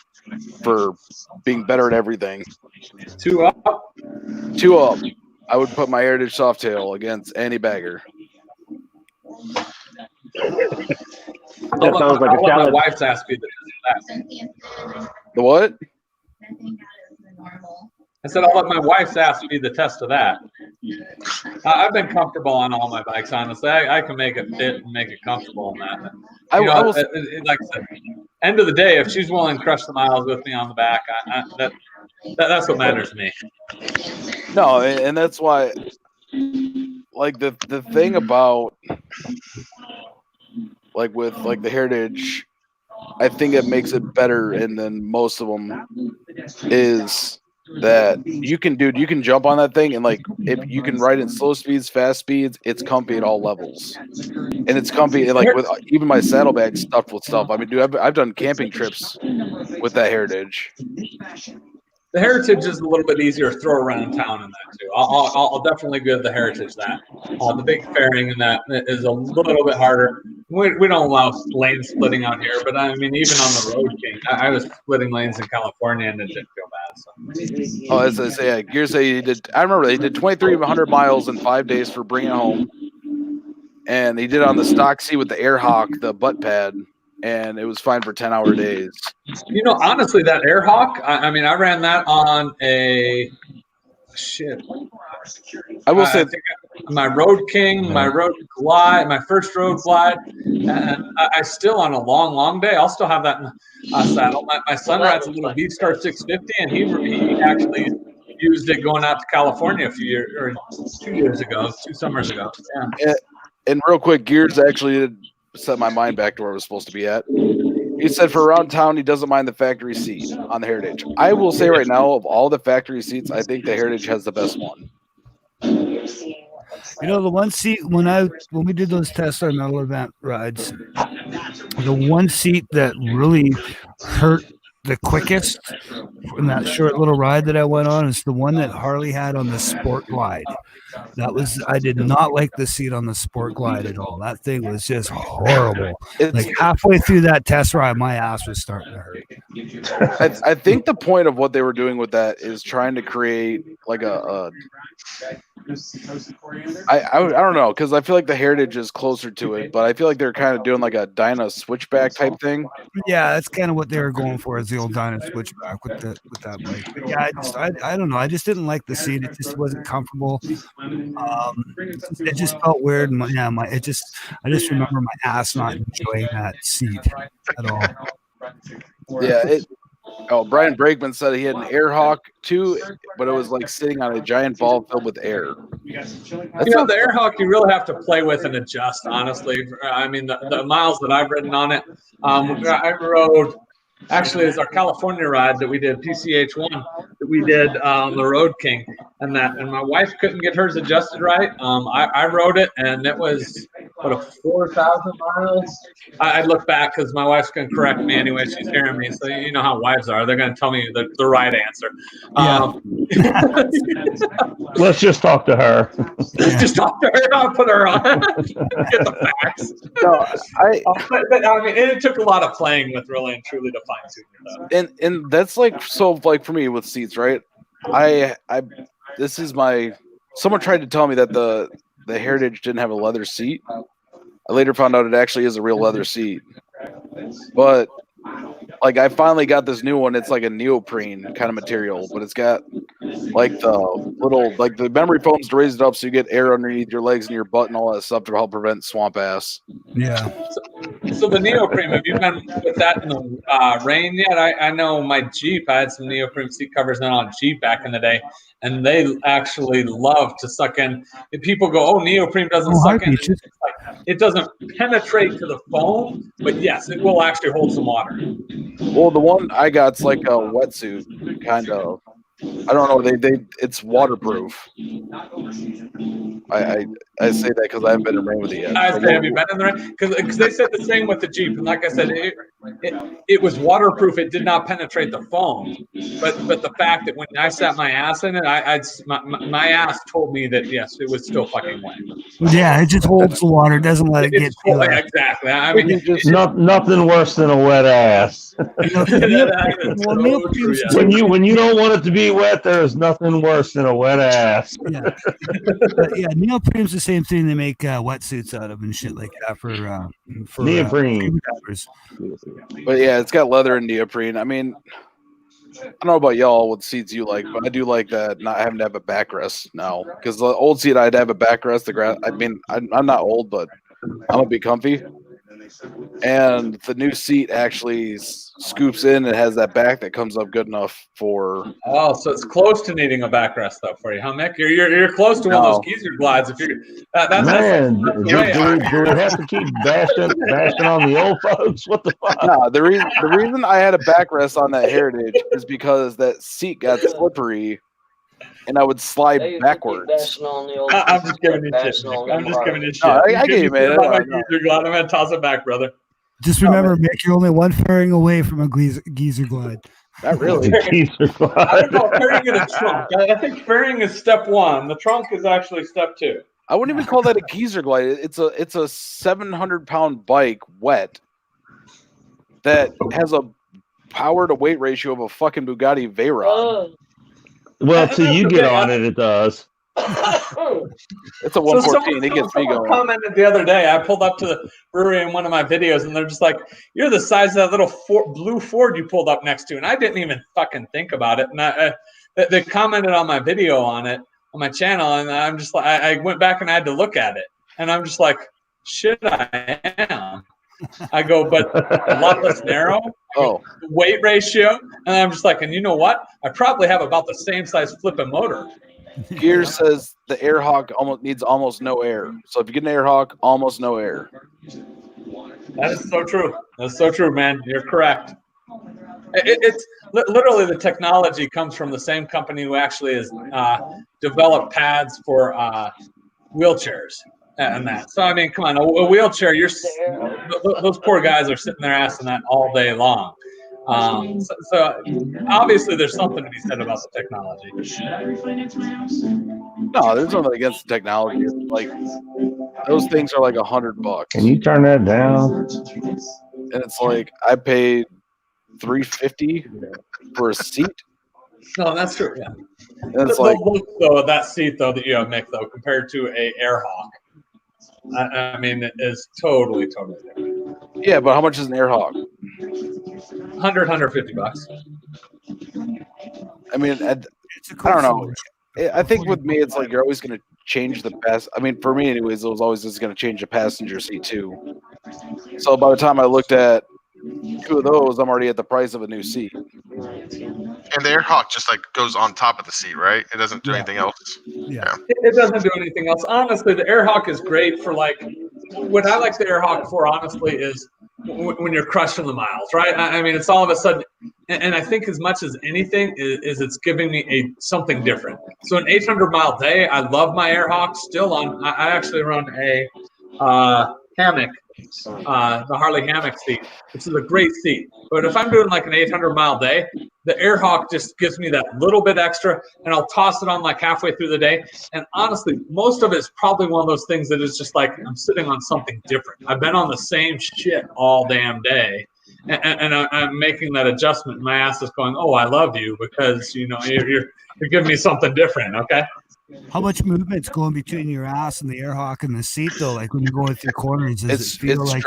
for being better at everything. 2 up. 2 up. I would put my Heritage Softail against any bagger. That sounds like a challenge. My wife's asked me that. The what? I said I'll let my wife's ask me the test of that. I've been comfortable on all my bikes, honestly. I can make it fit and make it comfortable on that. Like I said, end of the day, if she's willing to crush the miles with me on the back, that's what matters to me. No, and that's why, like, the thing about, like, with, like, the Heritage, I think it makes it better, and then most of them is that you can jump on that thing, and, like, if you can ride in slow speeds, fast speeds, it's comfy at all levels. And it's comfy, like, with even my saddlebag stuffed with stuff. I mean, dude, I've done camping trips with that Heritage. The Heritage is a little bit easier to throw around town in that too. I'll definitely give the Heritage that. The big fairing in that is a little bit harder. We don't allow lane splitting out here, but I mean, even on the Road King, I was splitting lanes in California and it didn't feel bad. So. Oh, as I say, yeah, Gears say he did. I remember he did 2,300 miles in 5 days for bringing it home, and he did it on the stock C with the Airhawk, the butt pad. And it was fine for 10-hour days. You know, honestly, that Airhawk, I mean, I ran that on a shit. I will say my Road King, my Road Glide, my first Road Glide, and I still on a long day, I'll still have that saddle. My son rides a little V-Star 650, and he actually used it going out to California a few years or 2 years ago, 2 summers ago. Yeah. And real quick, Gears actually did set my mind back to where it was supposed to be at. He said for around town, he doesn't mind the factory seat on the Heritage. I will say right now, of all the factory seats, I think the Heritage has the best one. You know, the one seat when we did those Tesla Metal Event rides, the one seat that really hurt the quickest in that short little ride that I went on is the one that Harley had on the Sport Glide. I did not like the seat on the Sport Glide at all. That thing was just horrible. Like halfway through that test ride, my ass was starting to hurt. I think the point of what they were doing with that is trying to create like I don't know, because I feel like the Heritage is closer to it, but I feel like they're kind of doing like a Dyna switchback type thing. Yeah, that's kind of what they were going for, is the old Dyna switchback with that bike. But yeah, I don't know. I just didn't like the seat. It just wasn't comfortable. It just felt weird. I just remember my ass not enjoying that seat at all. Yeah. Brian Brakeman said he had an Airhawk too, but it was like sitting on a giant ball filled with air. The Airhawk you really have to play with and adjust, honestly. I mean, the miles that I've ridden on it, I rode, actually, it's our California ride that we did, PCH1, that we did on the Road King, and my wife couldn't get hers adjusted right. I rode it, and it was what, a 4,000 miles. I'd look back because my wife's going to correct me anyway. She's hearing me, so you know how wives are. They're going to tell me the right answer. Let's just talk to her. Just talk to her. I'll put her on. Get the facts. No, but I mean, it took a lot of playing with really and truly to fine tune it. And that's like, so like for me with seats, right? This is my. Someone tried to tell me that the Heritage didn't have a leather seat. I later found out it actually is a real leather seat. But like I finally got this new one. It's like a neoprene kind of material, but it's got like the little, like the memory foams to raise it up so you get air underneath your legs and your butt and all that stuff to help prevent swamp ass. Yeah. So the neoprene, have you been with that in the rain yet? I know my Jeep, I had some neoprene seat covers on a Jeep back in the day, and they actually love to suck in. If people go, "Oh, neoprene doesn't suck in," it doesn't penetrate to the foam, but yes, it will actually hold some water. Well, the one I got's like a wetsuit, kind of. I don't know. It's waterproof. I say that because I haven't been in rain with it yet. I say, have you been in the rain? Because they said the same with the Jeep, and like I said, it was waterproof. It did not penetrate the foam, but the fact that when I sat my ass in it, my ass told me that yes, it was still fucking wet. Yeah, it just holds the water, doesn't let it get to it. Exactly. I mean, nothing worse than a wet ass. When you don't want it to be wet, there is nothing worse than a wet ass. Yeah, but yeah, neoprene's the same thing they make wetsuits out of and shit like that for neoprene. But yeah, it's got leather and neoprene. I mean, I don't know about y'all what seats you like, but I do like that not having to have a backrest now. Because the old seat I'd have a backrest. I mean, I'm not old, but I'm gonna be comfy. And the new seat actually scoops in and has that back that comes up good enough for. Oh, so it's close to needing a backrest though for you, huh, Mick? You're close to one of those geezer glides. If you're do we have to keep bashing on the old folks? What the fuck? No, the reason I had a backrest on that Heritage is because that seat got slippery. And I would slide backwards. I'm just giving you shit. I'm just giving you shit. No, I gave you, man. I'm going to toss it back, brother. Just remember, Mick, you're only one fairing away from a geezer glide. Not really. Geezer glide. I don't know fairing in a trunk. I think fairing is step one. The trunk is actually step two. I wouldn't even call that a geezer glide. It's a 700-pound bike, wet, that has a power to weight ratio of a fucking Bugatti Veyron. Well, till you get on it, it does. It's a 114. It gets me going. Commented the other day. I pulled up to the brewery in one of my videos, and they're just like, "You're the size of that little blue Ford you pulled up next to," and I didn't even fucking think about it. And they commented on my video on it on my channel, and I'm just like, I went back and I had to look at it, and I'm just like, "Shit, I am." I go, but a lot less narrow. Weight ratio, and I'm just like, and you know what? I probably have about the same size flipping motor. Gear says the Airhawk needs almost no air. So if you get an Airhawk, almost no air. That is so true. That's so true, man. You're correct. It's literally the technology comes from the same company who actually has developed pads for wheelchairs. And that. So I mean, come on, a wheelchair. Those poor guys are sitting their ass in that all day long. So obviously, there's something to be said about the technology. No, there's nothing against the technology. Like those things are like $100. Can you turn that down? And it's like I paid $350 for a seat. No, that's true. Yeah. And it's like that seat though that you have, Mick, though, compared to a Airhawk. I mean, it is totally different. Yeah, but how much is an Airhawk? $150. I mean, I don't know. I think with me, it's like you're always going to change the best. I mean, for me, anyways, it was always just going to change the passenger seat too. So by the time I looked at two of those, I'm already at the price of a new seat. And the Airhawk just like goes on top of the seat, right? It doesn't do anything else. Yeah. It doesn't do anything else. Honestly, the Airhawk is great for like what I like the Airhawk for. Honestly, is when you're crushing the miles, right? I mean, it's all of a sudden, and I think as much as anything is it's giving me something different. So an 800-mile day, I love my Airhawk. Still on, I actually run a hammock, the Harley hammock seat, which is a great seat. But if I'm doing like an 800-mile day, the Airhawk just gives me that little bit extra, and I'll toss it on like halfway through the day. And honestly, most of it's probably one of those things that is just like I'm sitting on something different. I've been on the same shit all damn day. And I'm making that adjustment. My ass is going, oh, I love you because, you know, you're giving me something different, okay? How much movement's going between your ass and the Airhawk and the seat, though? Like when you're going through corners, does it feel like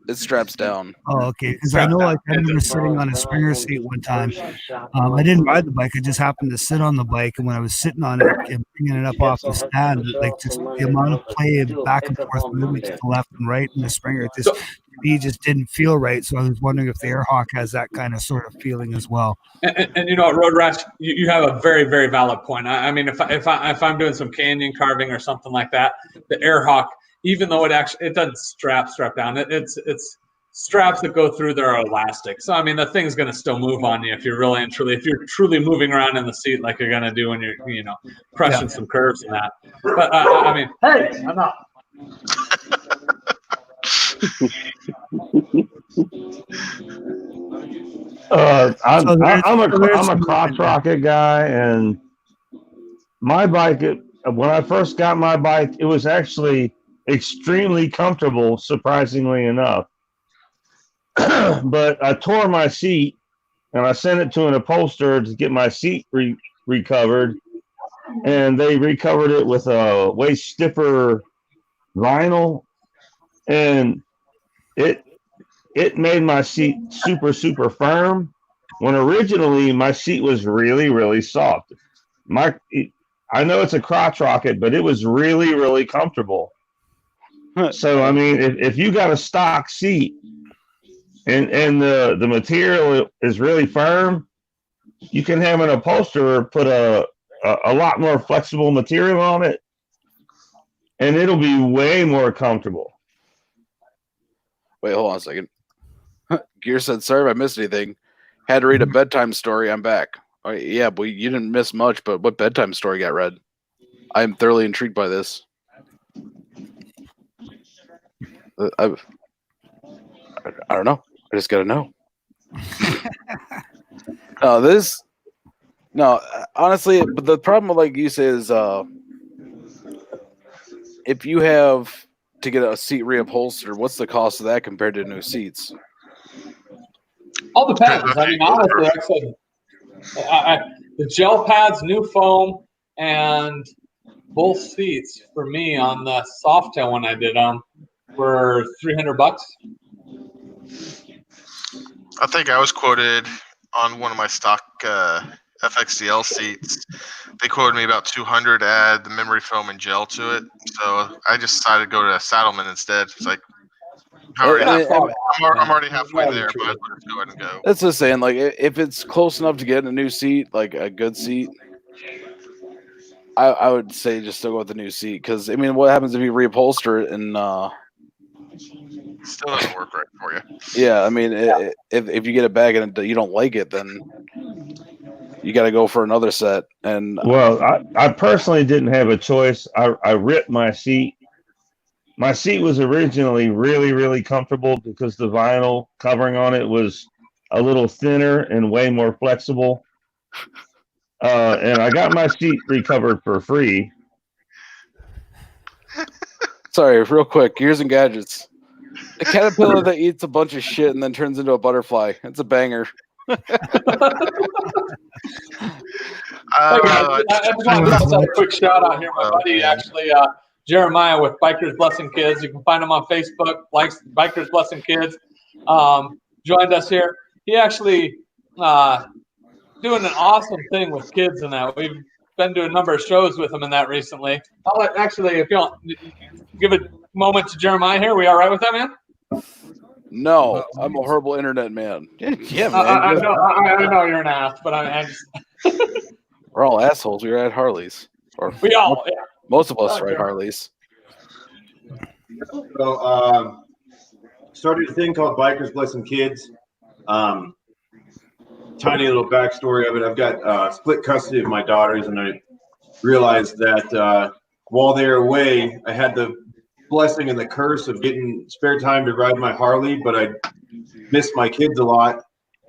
it straps down? Oh, okay. Because I know, like, I remember sitting on a Springer seat one time. I didn't ride the bike. I just happened to sit on the bike, and when I was sitting on it and bringing it up off the stand, like just the amount of play and back and forth movement to the left and right in the Springer, it just didn't feel right. So I was wondering if the Airhawk has that kind of sort of feeling as well. And you know what, Road Rash, you have a very, very valid point. I mean, if I'm doing some canyon carving or something like that, the Airhawk, even though it doesn't strap down, it's straps that go through there are elastic. So I mean, the thing's going to still move on you if you're truly moving around in the seat like you're going to do when you're crushing some curves and that. But I mean, hey, I'm not. I'm a crotch rocket guy, and my bike. When I first got my bike, it was actually extremely comfortable, surprisingly enough. But I tore my seat, and I sent it to an upholsterer to get my seat recovered, and they recovered it with a way stiffer vinyl, and it made my seat super, super firm, when originally my seat was really, really soft. I know it's a crotch rocket, but it was really, really comfortable. So, I mean, if you got a stock seat and the material is really firm, you can have an upholsterer put a lot more flexible material on it, and it'll be way more comfortable. Wait, hold on a second. Gear said, sorry if I missed anything. Had to read a bedtime story. I'm back. Oh, yeah, but you didn't miss much, but what bedtime story got read? I'm thoroughly intrigued by this. I don't know. I just got to know. Honestly, but the problem, like you say, is if you have to get a seat reupholstered, what's the cost of that compared to new seats? All depends. I mean, honestly, like I said, the gel pads, new foam, and both seats for me on the Softail when I did them were $300. I think I was quoted on one of my stock FXDL seats. They quoted me about $200 to add the memory foam and gel to it. So I just decided to go to Saddleman instead. It's like, I'm already halfway there, but let's go ahead and go. That's just saying, like, if it's close enough to get a new seat, like a good seat, I would say just still go with the new seat. Because, I mean, what happens if you reupholster it and still doesn't work right for you? Yeah, I mean, if you get it back and you don't like it, then you got to go for another set. And well, I personally didn't have a choice. I ripped my seat. My seat was originally really, really comfortable because the vinyl covering on it was a little thinner and way more flexible. And I got my seat recovered for free. Sorry, real quick, Gears and Gadgets. A caterpillar that eats a bunch of shit and then turns into a butterfly. It's a banger. I just want to throw a quick shout out here. My buddy, actually, Jeremiah with Bikers Blessing Kids. You can find him on Facebook, likes Bikers Blessing Kids. Joined us here. He actually doing an awesome thing with kids and that. We've been doing a number of shows with him in that recently. Actually, if you want, give a moment to Jeremiah here. We all right with that, man? No, I'm a horrible internet man. Yeah, man. I know you're an ass, but I just we're all assholes. We were at Harley's. Most of us ride Harleys. So, started a thing called Bikers Blessing Kids. Tiny little backstory of it. I've got split custody of my daughters, and I realized that while they were away, I had the blessing and the curse of getting spare time to ride my Harley, but I miss my kids a lot.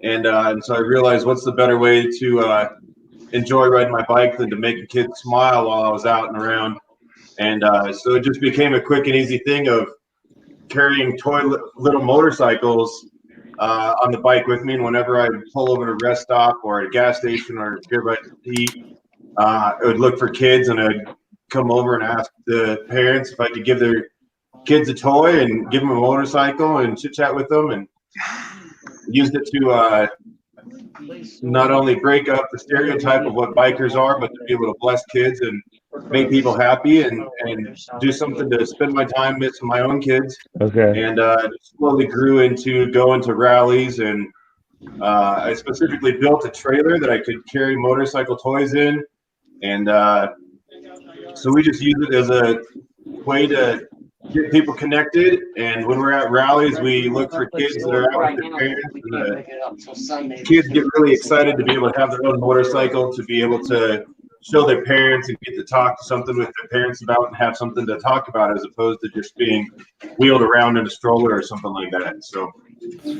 And so I realized, what's the better way to enjoy riding my bike than to make a kid smile while I was out and around. And so it just became a quick and easy thing of carrying toy little motorcycles on the bike with me. And whenever I would pull over at a rest stop or at a gas station or here by the heat, I would look for kids and I'd come over and ask the parents if I could give their kids a toy and give them a motorcycle and chit chat with them, and used it to not only break up the stereotype of what bikers are, but to be able to bless kids and make people happy and do something to spend my time with my own kids. Okay. And slowly grew into going to rallies, and I specifically built a trailer that I could carry motorcycle toys in. And so we just use it as a way to get people connected. And when we're at rallies, we look for kids that are out with their parents. And the kids get really excited to be able to have their own motorcycle, to be able to show their parents and get to talk to something with their parents about and have something to talk about, as opposed to just being wheeled around in a stroller or something like that. So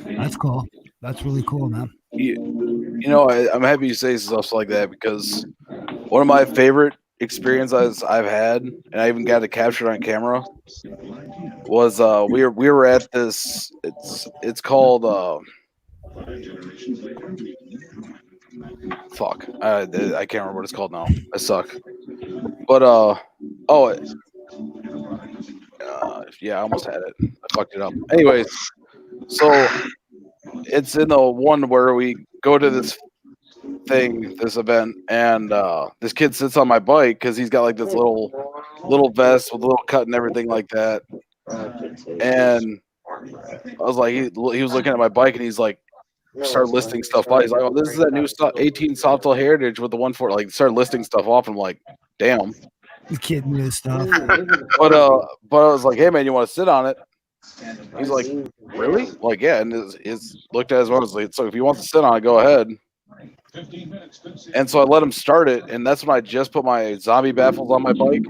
that's cool. That's really cool, man. You know, I'm happy you say stuff like that, because one of my favorite experiences I've had, and I even got it captured on camera, was we were at this. It's called fuck. I can't remember what it's called now. I suck. But yeah, I almost had it. I fucked it up. Anyways, so it's in the one where we go to this event, and this kid sits on my bike because he's got like this little vest with a little cut and everything like that. And I was like, he was looking at my bike, and he's like, started listing stuff off. He's like, "Oh, this is that new 18 Softail Heritage with the 140." Like, started listing stuff off. I'm like, "Damn." The kid knew stuff. But I was like, "Hey man, you want to sit on it?" He's like, "Really?" I'm like, yeah. And his looked at his one. Was like, "So if you want to sit on it, go ahead." And so I let him start it, and that's when I just put my zombie baffles on my bike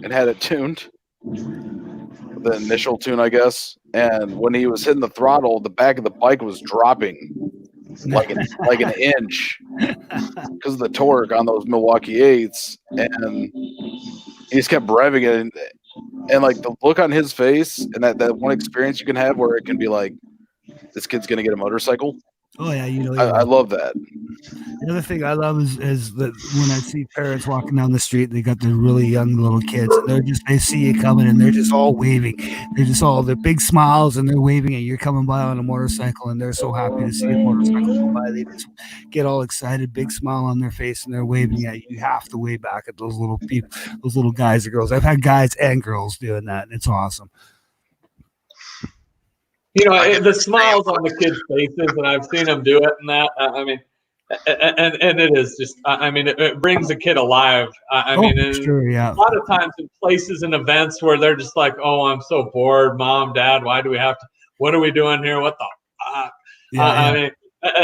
and had it tuned, the initial tune, I guess. And when he was hitting the throttle, the back of the bike was dropping like an inch because of the torque on those Milwaukee 8s, and he just kept revving it. And like the look on his face, and that one experience you can have where it can be like, this kid's gonna get a motorcycle. Oh yeah, I love that. The other thing I love is that when I see parents walking down the street, they got their really young little kids, and they see you coming, and they're just all waving. They're big smiles, and they're waving at you. You're coming by on a motorcycle, and they're so happy to see a motorcycle go by. They just get all excited, big smile on their face, and they're waving at you. You have to wave back at those little people, those little guys and girls. I've had guys and girls doing that, and it's awesome. You know, the smiles on the kids' faces, and I've seen them do it, and that. I mean, and it is just. I mean, it brings a kid alive. I mean, sure, yeah. A lot of times in places and events where they're just like, "Oh, I'm so bored, Mom, Dad. Why do we have to? What are we doing here? What the fuck?" I mean,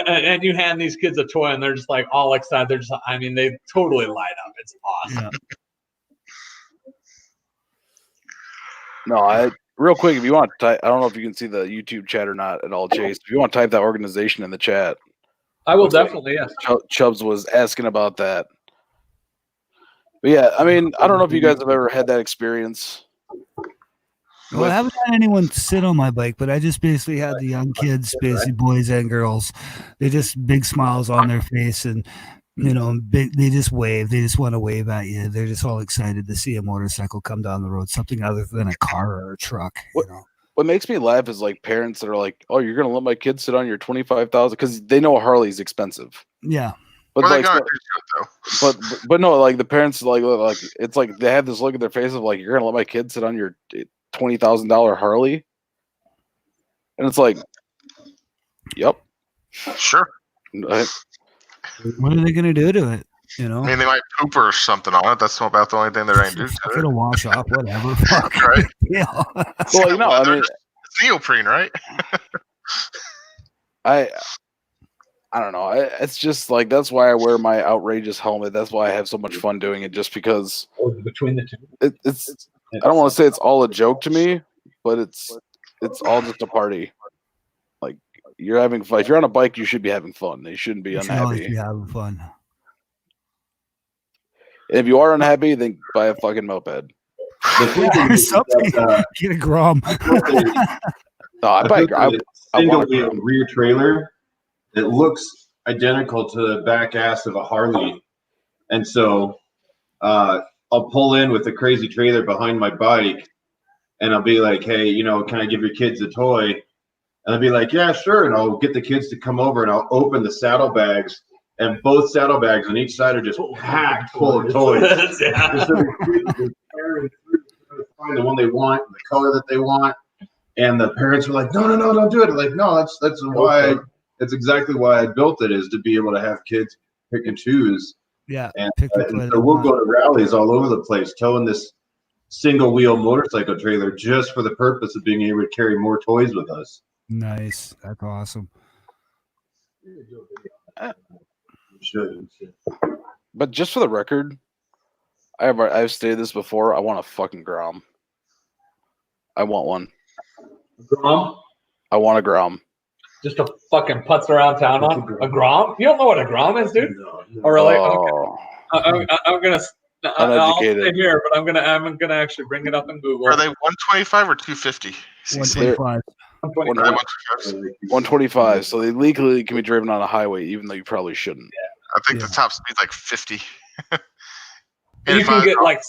and you hand these kids a toy, and they're just like all excited. They're just. I mean, they totally light up. It's awesome. Yeah. No, real quick, if you want to type, I don't know if you can see the YouTube chat or not at all, Chase. If you want to type that organization in the chat, I will definitely. Yes. Chubbs was asking about that. But yeah, I mean, I don't know if you guys have ever had that experience. Well, I haven't had anyone sit on my bike, but I just basically had the young kids, basically boys and girls. They just big smiles on their face, and you know, they just wave. They just want to wave at you. They're just all excited to see a motorcycle come down the road, something other than a car or a truck. You know. What makes me laugh is like parents that are like, "Oh, you're gonna let my kids sit on your 25,000?" Because they know a Harley's expensive. Yeah, but like, but no, like the parents like it's like they have this look at their face of like, "You're gonna let my kid sit on your $20,000 Harley?" And it's like, "Yep, sure." What are they gonna do to it? You know, I mean, they might poop or something on it. That's about the only thing they're going to do to it. It'll wash off, whatever. Fuck. Right? Yeah. Well, you know, I mean, neoprene, right? I don't know. It's just like that's why I wear my outrageous helmet. That's why I have so much fun doing it. Just because between the two, I don't want to say it's all a joke to me, but it's all just a party. Like you're having fun. If you're on a bike, you should be having fun. You shouldn't be unhappy. Always be having fun. If you are unhappy, then buy a fucking moped. Get a Grom. No, I want a rear trailer. It looks identical to the back ass of a Harley, and so I'll pull in with a crazy trailer behind my bike, and I'll be like, "Hey, can I give your kids a toy?" And I'll be like, "Yeah, sure." And I'll get the kids to come over, and I'll open the saddlebags, and both saddlebags on each side are just packed full of toys. Find the one they want, the color that they want, and the parents are like, "No, don't do it." I'm like, no, that's why. That's exactly why I built it, is to be able to have kids pick and choose. Yeah, and so we'll go to rallies all over the place, towing this single wheel motorcycle trailer just for the purpose of being able to carry more toys with us. Nice, that's awesome. But just for the record, I've stated this before. I want a fucking Grom. I want one. Grom? I want a Grom. Just a fucking putz around town on a Grom? You don't know what a Grom is, dude? No. Oh, really? I'm gonna. I'll stay here, but I'm gonna actually bring it up in Google. Are they 125 or 250? 125. 125. So they legally can be driven on a highway, even though you probably shouldn't. Yeah. I think the top speed's like 50. And you can get like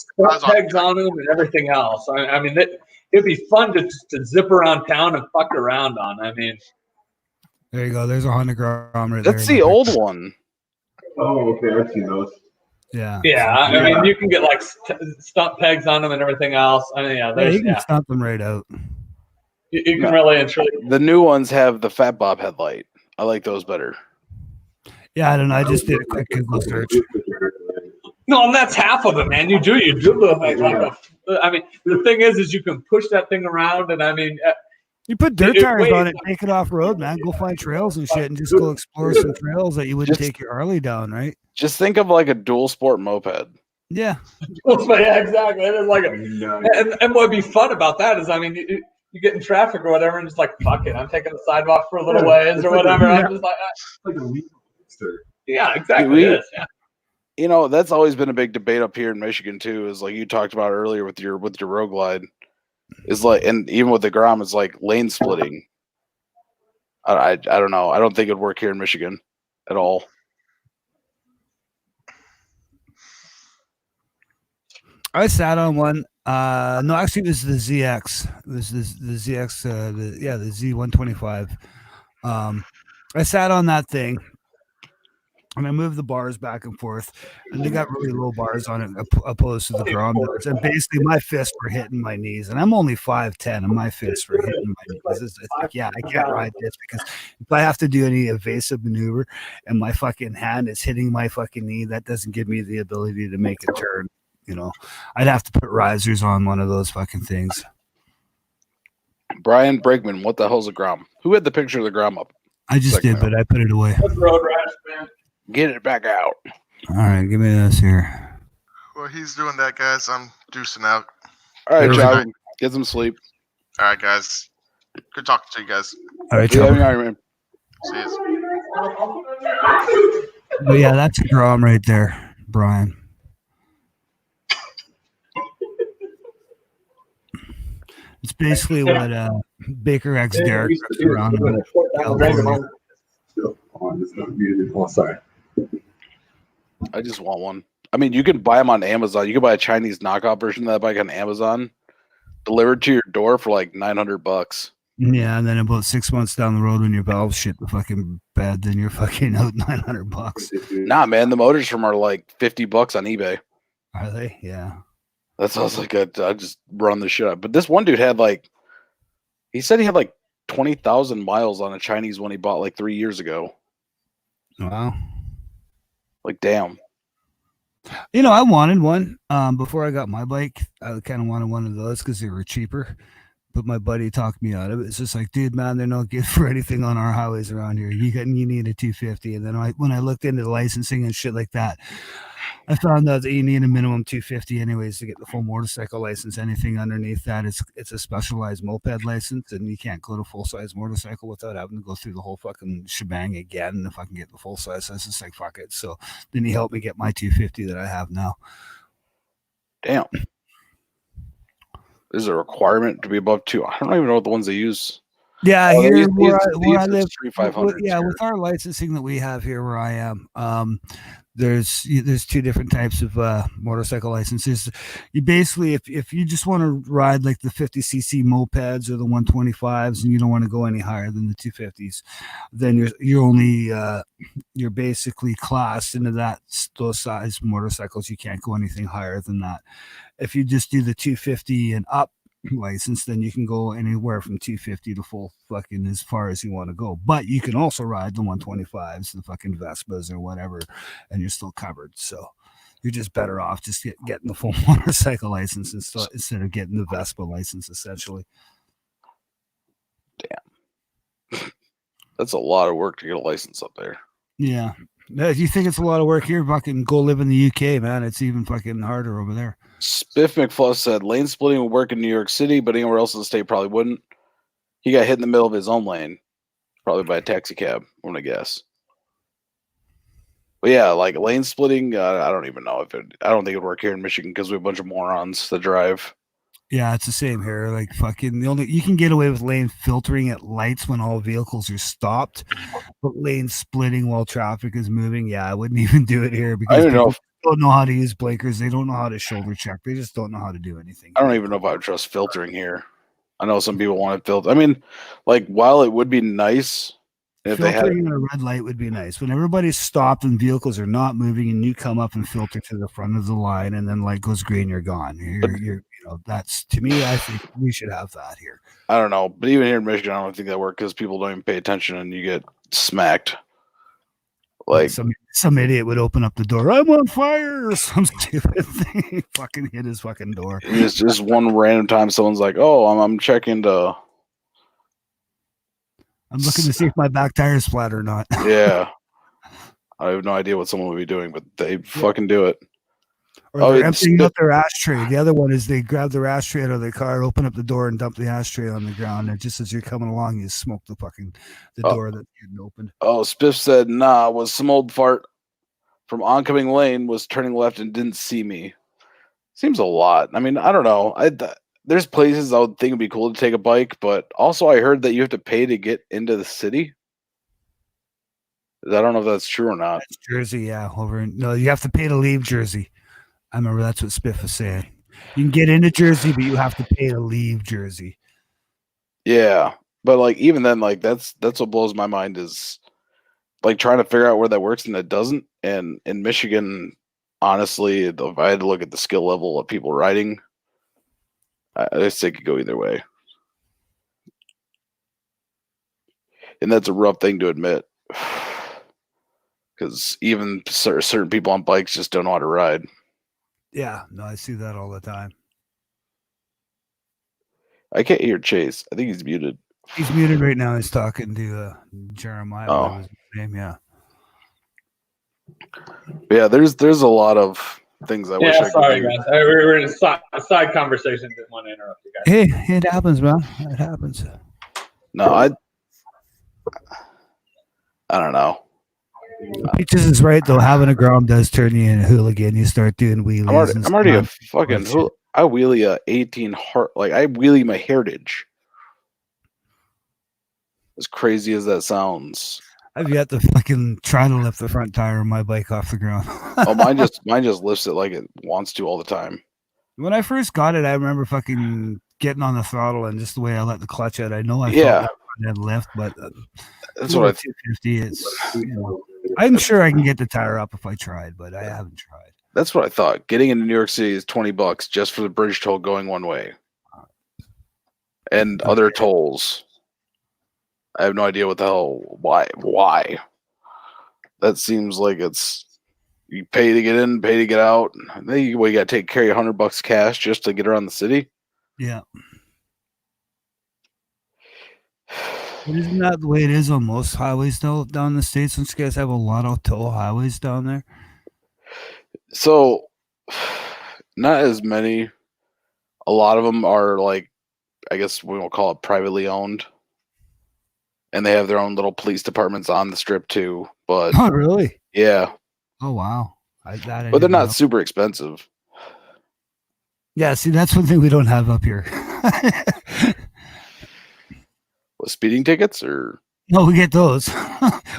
pegs on them and everything else. I mean, it'd be fun to zip around town and fuck around on. I mean, there you go. There's a Honda Grom right there. That's the old one. Oh, okay. I've seen those. Yeah. I mean, you can get like stump pegs on them and everything else. I mean, you can stump them right out. You can really and truly. The new ones have the Fat Bob headlight. I like those better. Yeah, I don't know. I just did a quick Google search. No, and that's half of it, man. You do look like I mean, the thing is you can push that thing around, and I mean, you put dirt tires on it, take it off road, man. Go find trails and shit, and just go explore some trails that you wouldn't take your Harley down, right? Just think of like a dual sport moped. Yeah. Yeah, exactly. It is like and what'd be fun about that is, I mean, you get in traffic or whatever, and just like, fuck it, I'm taking the sidewalk for a little ways or whatever. I'm just like a yeah, exactly. That's always been a big debate up here in Michigan too. Is like you talked about earlier with your Road Glide, is like, and even with the Grom, it's like lane splitting. I don't know. I don't think it'd work here in Michigan at all. I sat on one. No, actually, it was the ZX. It was the ZX. The Z125. I sat on that thing. And I moved the bars back and forth, and they got really low bars on it opposed to the Grom doors. And basically, my fists were hitting my knees, and I'm only 5'10", and my fists were hitting my knees. It's like, yeah, I can't ride this because if I have to do any evasive maneuver and my fucking hand is hitting my fucking knee, that doesn't give me the ability to make a turn. I'd have to put risers on one of those fucking things. Brian Bregman, what the hell's a Grom? Who had the picture of the Grom up? I just did, but I put it away. That's road rash, man. Get it back out. All right, give me this here. Well, he's doing that, guys. I'm deucing out. All right, John. Get some sleep. All right, guys. Good talking to you guys. All right, John. Man. See you. But yeah, that's a Grom right there, Brian. It's basically what Baker X Derek around in California. Oh, sorry. I just want one. I mean, you can buy them on Amazon. You can buy a Chinese knockoff version of that bike on Amazon, delivered to your door for like $900. Yeah, and then about 6 months down the road, when your valves shit the fucking bed, then you're fucking out $900. Nah, man, the motors from are like $50 on eBay. Are they? Yeah. That sounds like I just run the shit up. But this one dude had he said he had 20,000 miles on a Chinese one he bought like 3 years ago. Wow. Damn. I wanted one before I got my bike. I kind of wanted one of those because they were cheaper. But my buddy talked me out of it. It's just like, dude, man, they're not good for anything on our highways around here. You need a 250. And then when I looked into the licensing and shit like that, I found out that you need a minimum 250 anyways to get the full motorcycle license. Anything underneath that, it's a specialized moped license, and you can't go to full size motorcycle without having to go through the whole fucking shebang again. If I can get the full size license, like fuck it. So then he helped me get my 250 that I have now. Damn. Is a requirement to be above 2? I don't even know what the ones they use. Yeah, here where I live, yeah, with our licensing that we have here where I am, there's 2 different types of motorcycle licenses. You basically, if you just want to ride like the 50cc mopeds or the 125s, and you don't want to go any higher than the 250s, then you're only you're basically classed into those size motorcycles. You can't go anything higher than that. If you just do the 250 and up license, then you can go anywhere from 250 to full fucking as far as you want to go. But you can also ride the 125s, the fucking Vespas or whatever, and you're still covered. So you're just better off just getting the full motorcycle license instead of getting the Vespa license, essentially. Damn. That's a lot of work to get a license up there. Yeah. If you think it's a lot of work here, fucking go live in the UK, man. It's even fucking harder over there. Spiff McFluss said lane splitting would work in New York City, but anywhere else in the state probably wouldn't. He got hit in the middle of his own lane, probably by a taxi cab, I'm gonna guess. But yeah, like lane splitting, I don't even know if I don't think it'd work here in Michigan because we have a bunch of morons that drive. Yeah, it's the same here. Like fucking you can get away with lane filtering at lights when all vehicles are stopped, but lane splitting while traffic is moving, yeah, I wouldn't even do it here because people don't know how to use blinkers. They don't know how to shoulder check. They just don't know how to do anything. I don't even know if I would trust filtering here. I know some people want to filter. I mean, like while it would be nice if they had a red light would be nice. When everybody's stopped and vehicles are not moving, and you come up and filter to the front of the line, and then light goes green, you're gone. You're that's, to me, I think we should have that here. I don't know, but even here in Michigan, I don't think that works because people don't even pay attention, and you get smacked. Like some idiot would open up the door. I'm on fire, or some stupid thing. Fucking hit his fucking door. It's just one random time someone's like, "Oh, I'm checking to." I'm looking to see if my back tire's flat or not. Yeah, I have no idea what someone would be doing, but they fucking do it. Or they're emptying out their ashtray. The other one is they grab their ashtray out of their car, open up the door, and dump the ashtray on the ground. And just as you're coming along, you smoke the door that's getting opened. Oh, Spiff said, "Nah, was some old fart from oncoming lane was turning left and didn't see me." Seems a lot. I mean, I don't know. There's places I would think it'd be cool to take a bike, but also I heard that you have to pay to get into the city. I don't know if that's true or not. That's Jersey, yeah. No, you have to pay to leave Jersey. I remember that's what Spiff was saying. You can get into Jersey, but you have to pay to leave Jersey. Yeah, but like even then, like that's what blows my mind is like trying to figure out where that works and that doesn't. And in Michigan, honestly, if I had to look at the skill level of people riding, I just think it could go either way. And that's a rough thing to admit. Because even certain people on bikes just don't know how to ride. Yeah, no, I see that all the time. I can't hear Chase. I think he's muted. He's muted right now. He's talking to Jeremiah. Oh. Was his name? Yeah. Yeah, there's a lot of things I wish I could. Sorry, guys. We were in a side conversation. Didn't want to interrupt you guys. Hey, it happens, man. It happens. No, I don't know. Peaches is right though. Having a Grom does turn you into a hooligan. You start doing wheelies. I'm already a fucking. I wheelie a 18 heart. Like I wheelie my Heritage. As crazy as that sounds. I've yet to fucking try to lift the front tire of my bike off the ground. Oh, mine just lifts it like it wants to all the time. When I first got it, I remember fucking getting on the throttle and just the way I let the clutch out. I know I felt that lift, but that's what I 250. It's I'm sure I can get the tire up if I tried, but I haven't tried. That's what I thought. Getting into New York City is $20 just for the bridge toll going one way, and other tolls. I have no idea what the hell. Why? That seems like it's you pay to get in, pay to get out. Then you got to carry $100 cash just to get around the city. Yeah. But isn't that the way it is on most highways though down in the States? Since you guys have a lot of toll highways down there. So, not as many. A lot of them are like, I guess we will call it privately owned, and they have their own little police departments on the strip too. But Oh, really? yeah. Oh, wow. But they're not super expensive. Yeah, see, that's one thing we don't have up here. What, speeding tickets or? No, we get those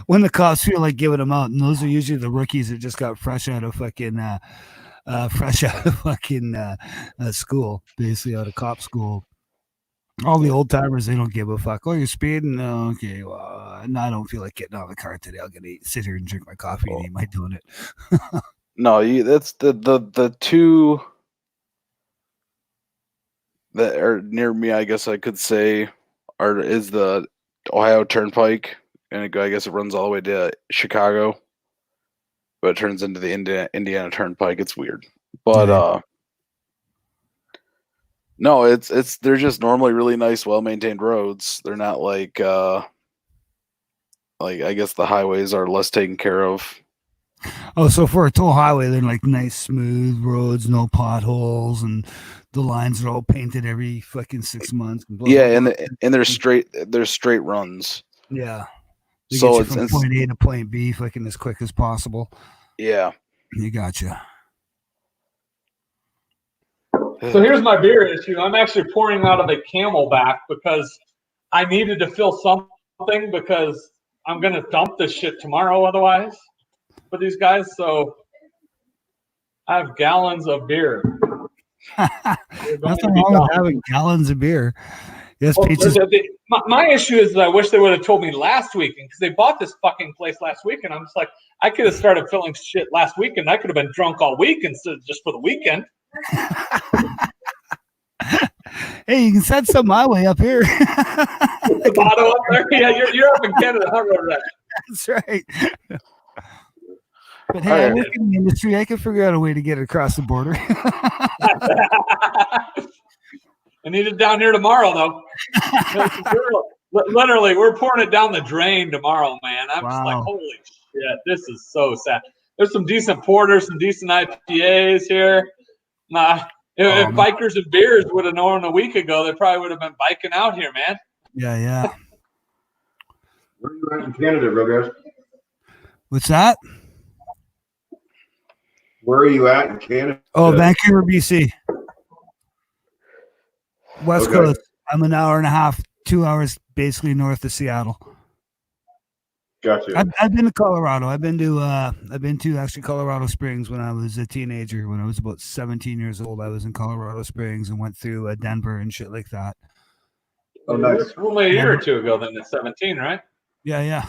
when the cops feel like giving them out, and those are usually the rookies that just got fresh out of fucking school, basically out of cop school. All the old timers, they don't give a fuck. Oh, you're speeding? No, okay. Well, no, I don't feel like getting out of the car today. I'm gonna sit here and drink my coffee and eat my donut. No, that's the two that are near me. I guess I could say, is the Ohio Turnpike, and I guess it runs all the way to Chicago, but it turns into the Indiana Turnpike. It's weird, but no, it's they're just normally really nice, well maintained roads. They're not like I guess the highways are less taken care of. Oh, so for a toll highway, they're like nice, smooth roads, no potholes, and the lines are all painted every fucking 6 months. And yeah, and they're straight runs. Yeah. They so get you from point A to point B, fucking as quick as possible. Yeah. You gotcha. So here's my beer issue. I'm actually pouring out of a Camelback because I needed to fill something because I'm going to dump this shit tomorrow otherwise for these guys. So I have gallons of beer. Nothing wrong with having gallons of beer. Yes, peaches. My issue is that I wish they would have told me last weekend because they bought this fucking place last week, and I'm just like, I could have started filling shit last weekend. I could have been drunk all week instead of just for the weekend. Hey, you can send some my way up here. The bottle up there? Yeah, you're up in Canada. Huh, Road? That's right. But hey, I work in the industry. I can figure out a way to get it across the border. I need it down here tomorrow, though. Literally, we're pouring it down the drain tomorrow, man. I'm just like, holy shit, this is so sad. There's some decent porters, some decent IPAs here. If bikers and beers would have known a week ago, they probably would have been biking out here, man. Yeah. Where are you at in Canada, Rogas? What's that? Where are you at in Canada? Oh, Vancouver, BC. West Coast. I'm an hour and a half, 2 hours basically north of Seattle. Gotcha. I've been to Colorado. I've been to actually Colorado Springs when I was a teenager. When I was about 17 years old, I was in Colorado Springs and went through Denver and shit like that. Oh, nice. Only a year or two ago, then at 17, right? Yeah.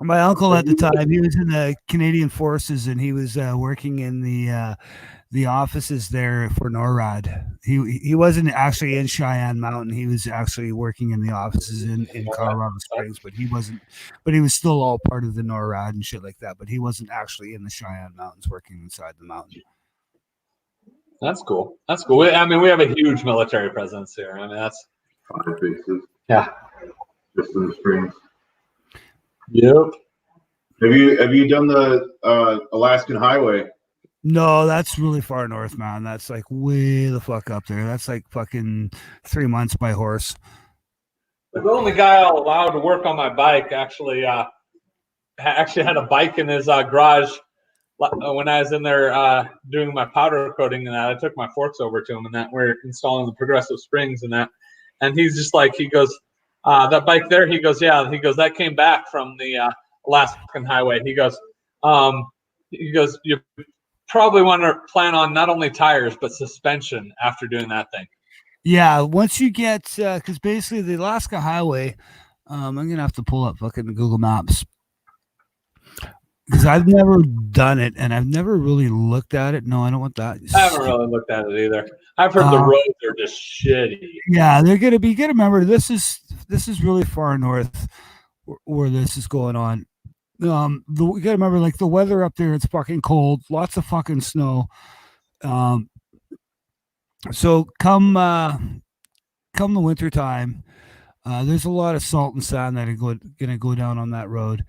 My uncle at the time, he was in the Canadian Forces, and he was working in the offices there for NORAD. He wasn't actually in Cheyenne Mountain. He was actually working in the offices in Colorado Springs, but he wasn't. But he was still all part of the NORAD and shit like that. But he wasn't actually in the Cheyenne Mountains working inside the mountain. That's cool. That's cool. I mean, we have a huge military presence here. I mean, that's 5 bases. Yeah. Just in the Springs. Yep. Have you done the Alaskan Highway? No, that's really far north, man. That's like way the fuck up there. That's like fucking 3 months by horse. The only guy allowed to work on my bike actually had a bike in his garage when I was in there doing my powder coating and that. I took my forks over to him and that we're installing the progressive springs and that. And he's just like, he goes, that bike there, he goes, yeah. He goes, that came back from the Alaskan Highway. He goes, you probably want to plan on not only tires but suspension after doing that thing. Yeah, once you get because basically the Alaska Highway, I'm gonna have to pull up fucking Google Maps because I've never done it and I've never really looked at it. No, I don't want that. I haven't really looked at it either. I've heard the roads are just shitty. Yeah, they're gonna be. You gotta remember this is really far north where this is going on. You gotta remember, like the weather up there, it's fucking cold, lots of fucking snow. So come the winter time, there's a lot of salt and sand that are gonna go down on that road.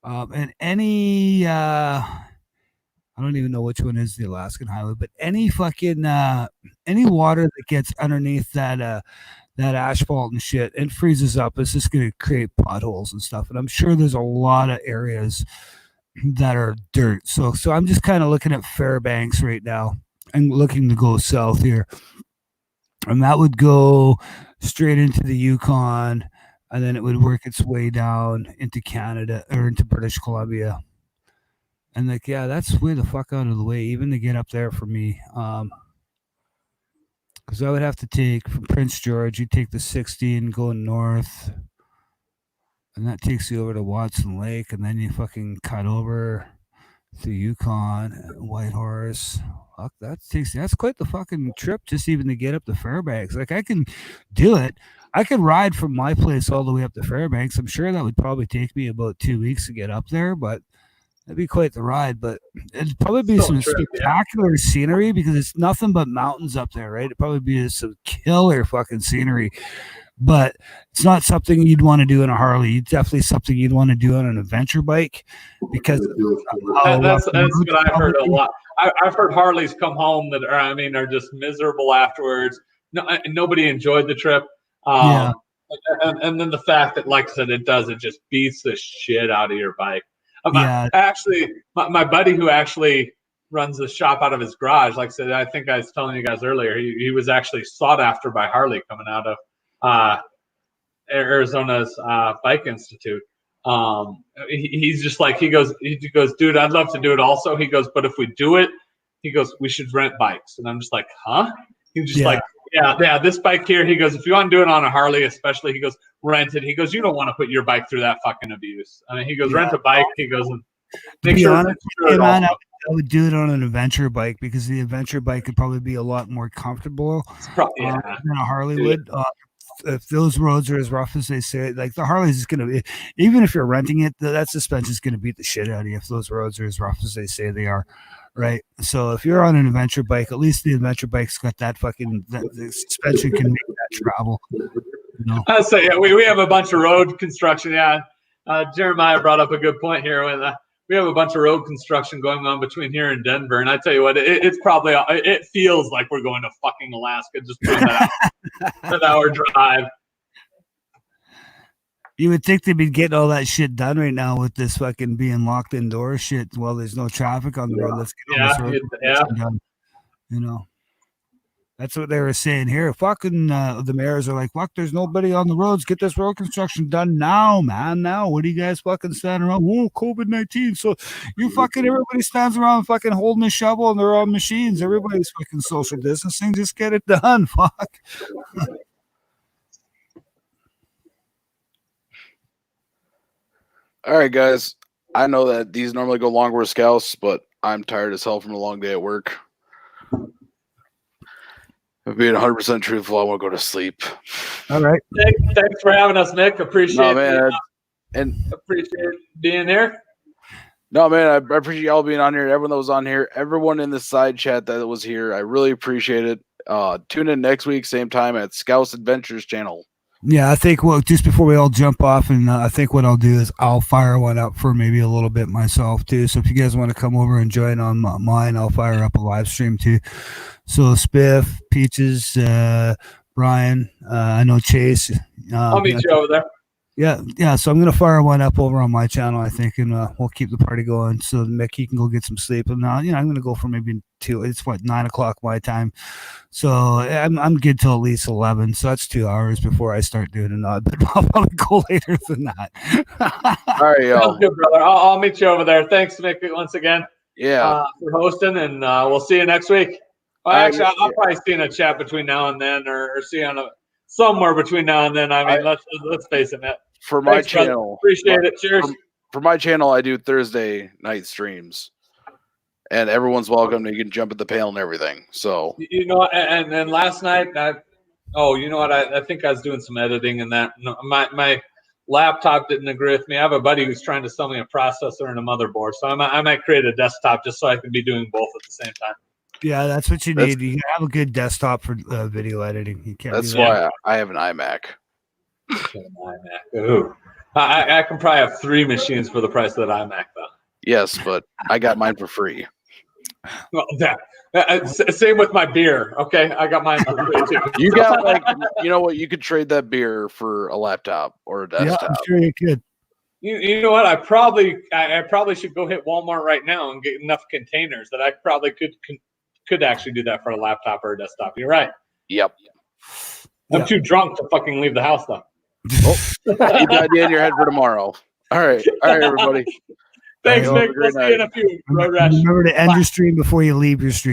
And any I don't even know which one is the Alaskan highway, but any fucking any water that gets underneath that asphalt and shit and freezes up, it's just going to create potholes and stuff. And I'm sure there's a lot of areas that are dirt. So I'm just kind of looking at Fairbanks right now and looking to go south here, and that would go straight into the Yukon, and then it would work its way down into Canada or into British Columbia. And like, yeah, that's way the fuck out of the way, even to get up there for me. Because I would have to take from Prince George, you take the 60 and go north, and that takes you over to Watson Lake, and then you fucking cut over to Yukon, Whitehorse. Fuck, that's quite the fucking trip just even to get up to Fairbanks. Like, I can do it. I could ride from my place all the way up to Fairbanks. I'm sure that would probably take me about 2 weeks to get up there, but it'd be quite the ride. But it'd probably be some spectacular scenery because it's nothing but mountains up there, right? It'd probably be some killer fucking scenery. But it's not something you'd want to do in a Harley. It's definitely something you'd want to do on an adventure bike because that's what I've heard a lot. I've heard Harleys come home that are just miserable afterwards. No, nobody enjoyed the trip. And then the fact that, like I said, it just beats the shit out of your bike. Actually, my buddy who actually runs the shop out of his garage, like I said, I think I was telling you guys earlier, he was actually sought after by Harley coming out of Arizona's Bike Institute. He's just like, he goes, dude, I'd love to do it also. He goes, but if we do it, he goes, we should rent bikes. And I'm just like, huh? He's just like, yeah, this bike here. He goes, if you want to do it on a Harley, especially, he goes, rent it. He goes, you don't want to put your bike through that fucking abuse. I mean, he goes, rent a bike. He goes, and make sure. Honest, I would do it on an adventure bike because the adventure bike could probably be a lot more comfortable than a Harley would. If those roads are as rough as they say, like the Harley's is going to be, even if you're renting it, that suspension is going to beat the shit out of you if those roads are as rough as they say they are. Right. So if you're on an adventure bike, at least the adventure bike's got that fucking, the suspension can make that travel. You know? I'll say, we have a bunch of road construction. Jeremiah brought up a good point here. When we have a bunch of road construction going on between here and Denver. And I tell you what, it's probably, it feels like we're going to fucking Alaska just doing that an hour drive. You would think they'd be getting all that shit done right now with this fucking being locked indoors shit. Well, there's no traffic on the road. Let's get all this road done. You know, that's what they were saying here. Fucking the mayors are like, fuck, there's nobody on the roads. Get this road construction done now, man. Now, what do you guys fucking stand around? Whoa, COVID-19. So you fucking, everybody stands around fucking holding a shovel and they're on machines. Everybody's fucking social distancing. Just get it done. Fuck. All right, guys. I know that these normally go longer with Scouse, but I'm tired as hell from a long day at work. If being 100% truthful, I want to go to sleep. All right. Thanks for having us, Nick. Appreciate being here. No, man, I appreciate y'all being on here. Everyone that was on here, everyone in the side chat that was here, I really appreciate it. Tune in next week, same time at Scouse Adventures channel. Yeah, I think just before we all jump off, and I think what I'll do is I'll fire one up for maybe a little bit myself too. So if you guys want to come over and join on mine, I'll fire up a live stream too. So Spiff, Peaches, Brian, I know Chase. I'll meet you over there. Yeah. So I'm gonna fire one up over on my channel, I think, and we'll keep the party going. So Mickey can go get some sleep. And I'm gonna go for maybe 2. It's 9 o'clock my time, so I'm good till at least 11. So that's 2 hours before I start doing it. But I'll probably go later than that. All right, y'all. Sounds good, brother. I'll meet you over there. Thanks, Mickey, once again. Yeah. For hosting, and we'll see you next week. Well, actually, I'll probably see you in a chat between now and then, or see you on somewhere between now and then. I mean, let's face it, Matt. For my channel, appreciate it. Cheers. For my channel, I do Thursday night streams, and everyone's welcome. You can jump at the panel and everything. So and then last night, you know what? I think I was doing some editing, and that my laptop didn't agree with me. I have a buddy who's trying to sell me a processor and a motherboard, so I might create a desktop just so I can be doing both at the same time. Yeah, that's what you need. You have a good desktop for video editing. You can't. That's why I have an iMac. Ooh. I can probably have 3 machines for the price of that iMac, though. Yes, but I got mine for free. Well, same with my beer. Okay, I got mine for free too. You got like, you know what? You could trade that beer for a laptop or a desktop. Yeah, I'm sure you could. You know what? I probably should go hit Walmart right now and get enough containers that I probably could actually do that for a laptop or a desktop. You're right. Yep. I'm too drunk to fucking leave the house though. Keep the idea in your head for tomorrow. All right, everybody. Thanks, Nick. We'll see you in a few. Road Rash. Remember to end your stream before you leave your stream.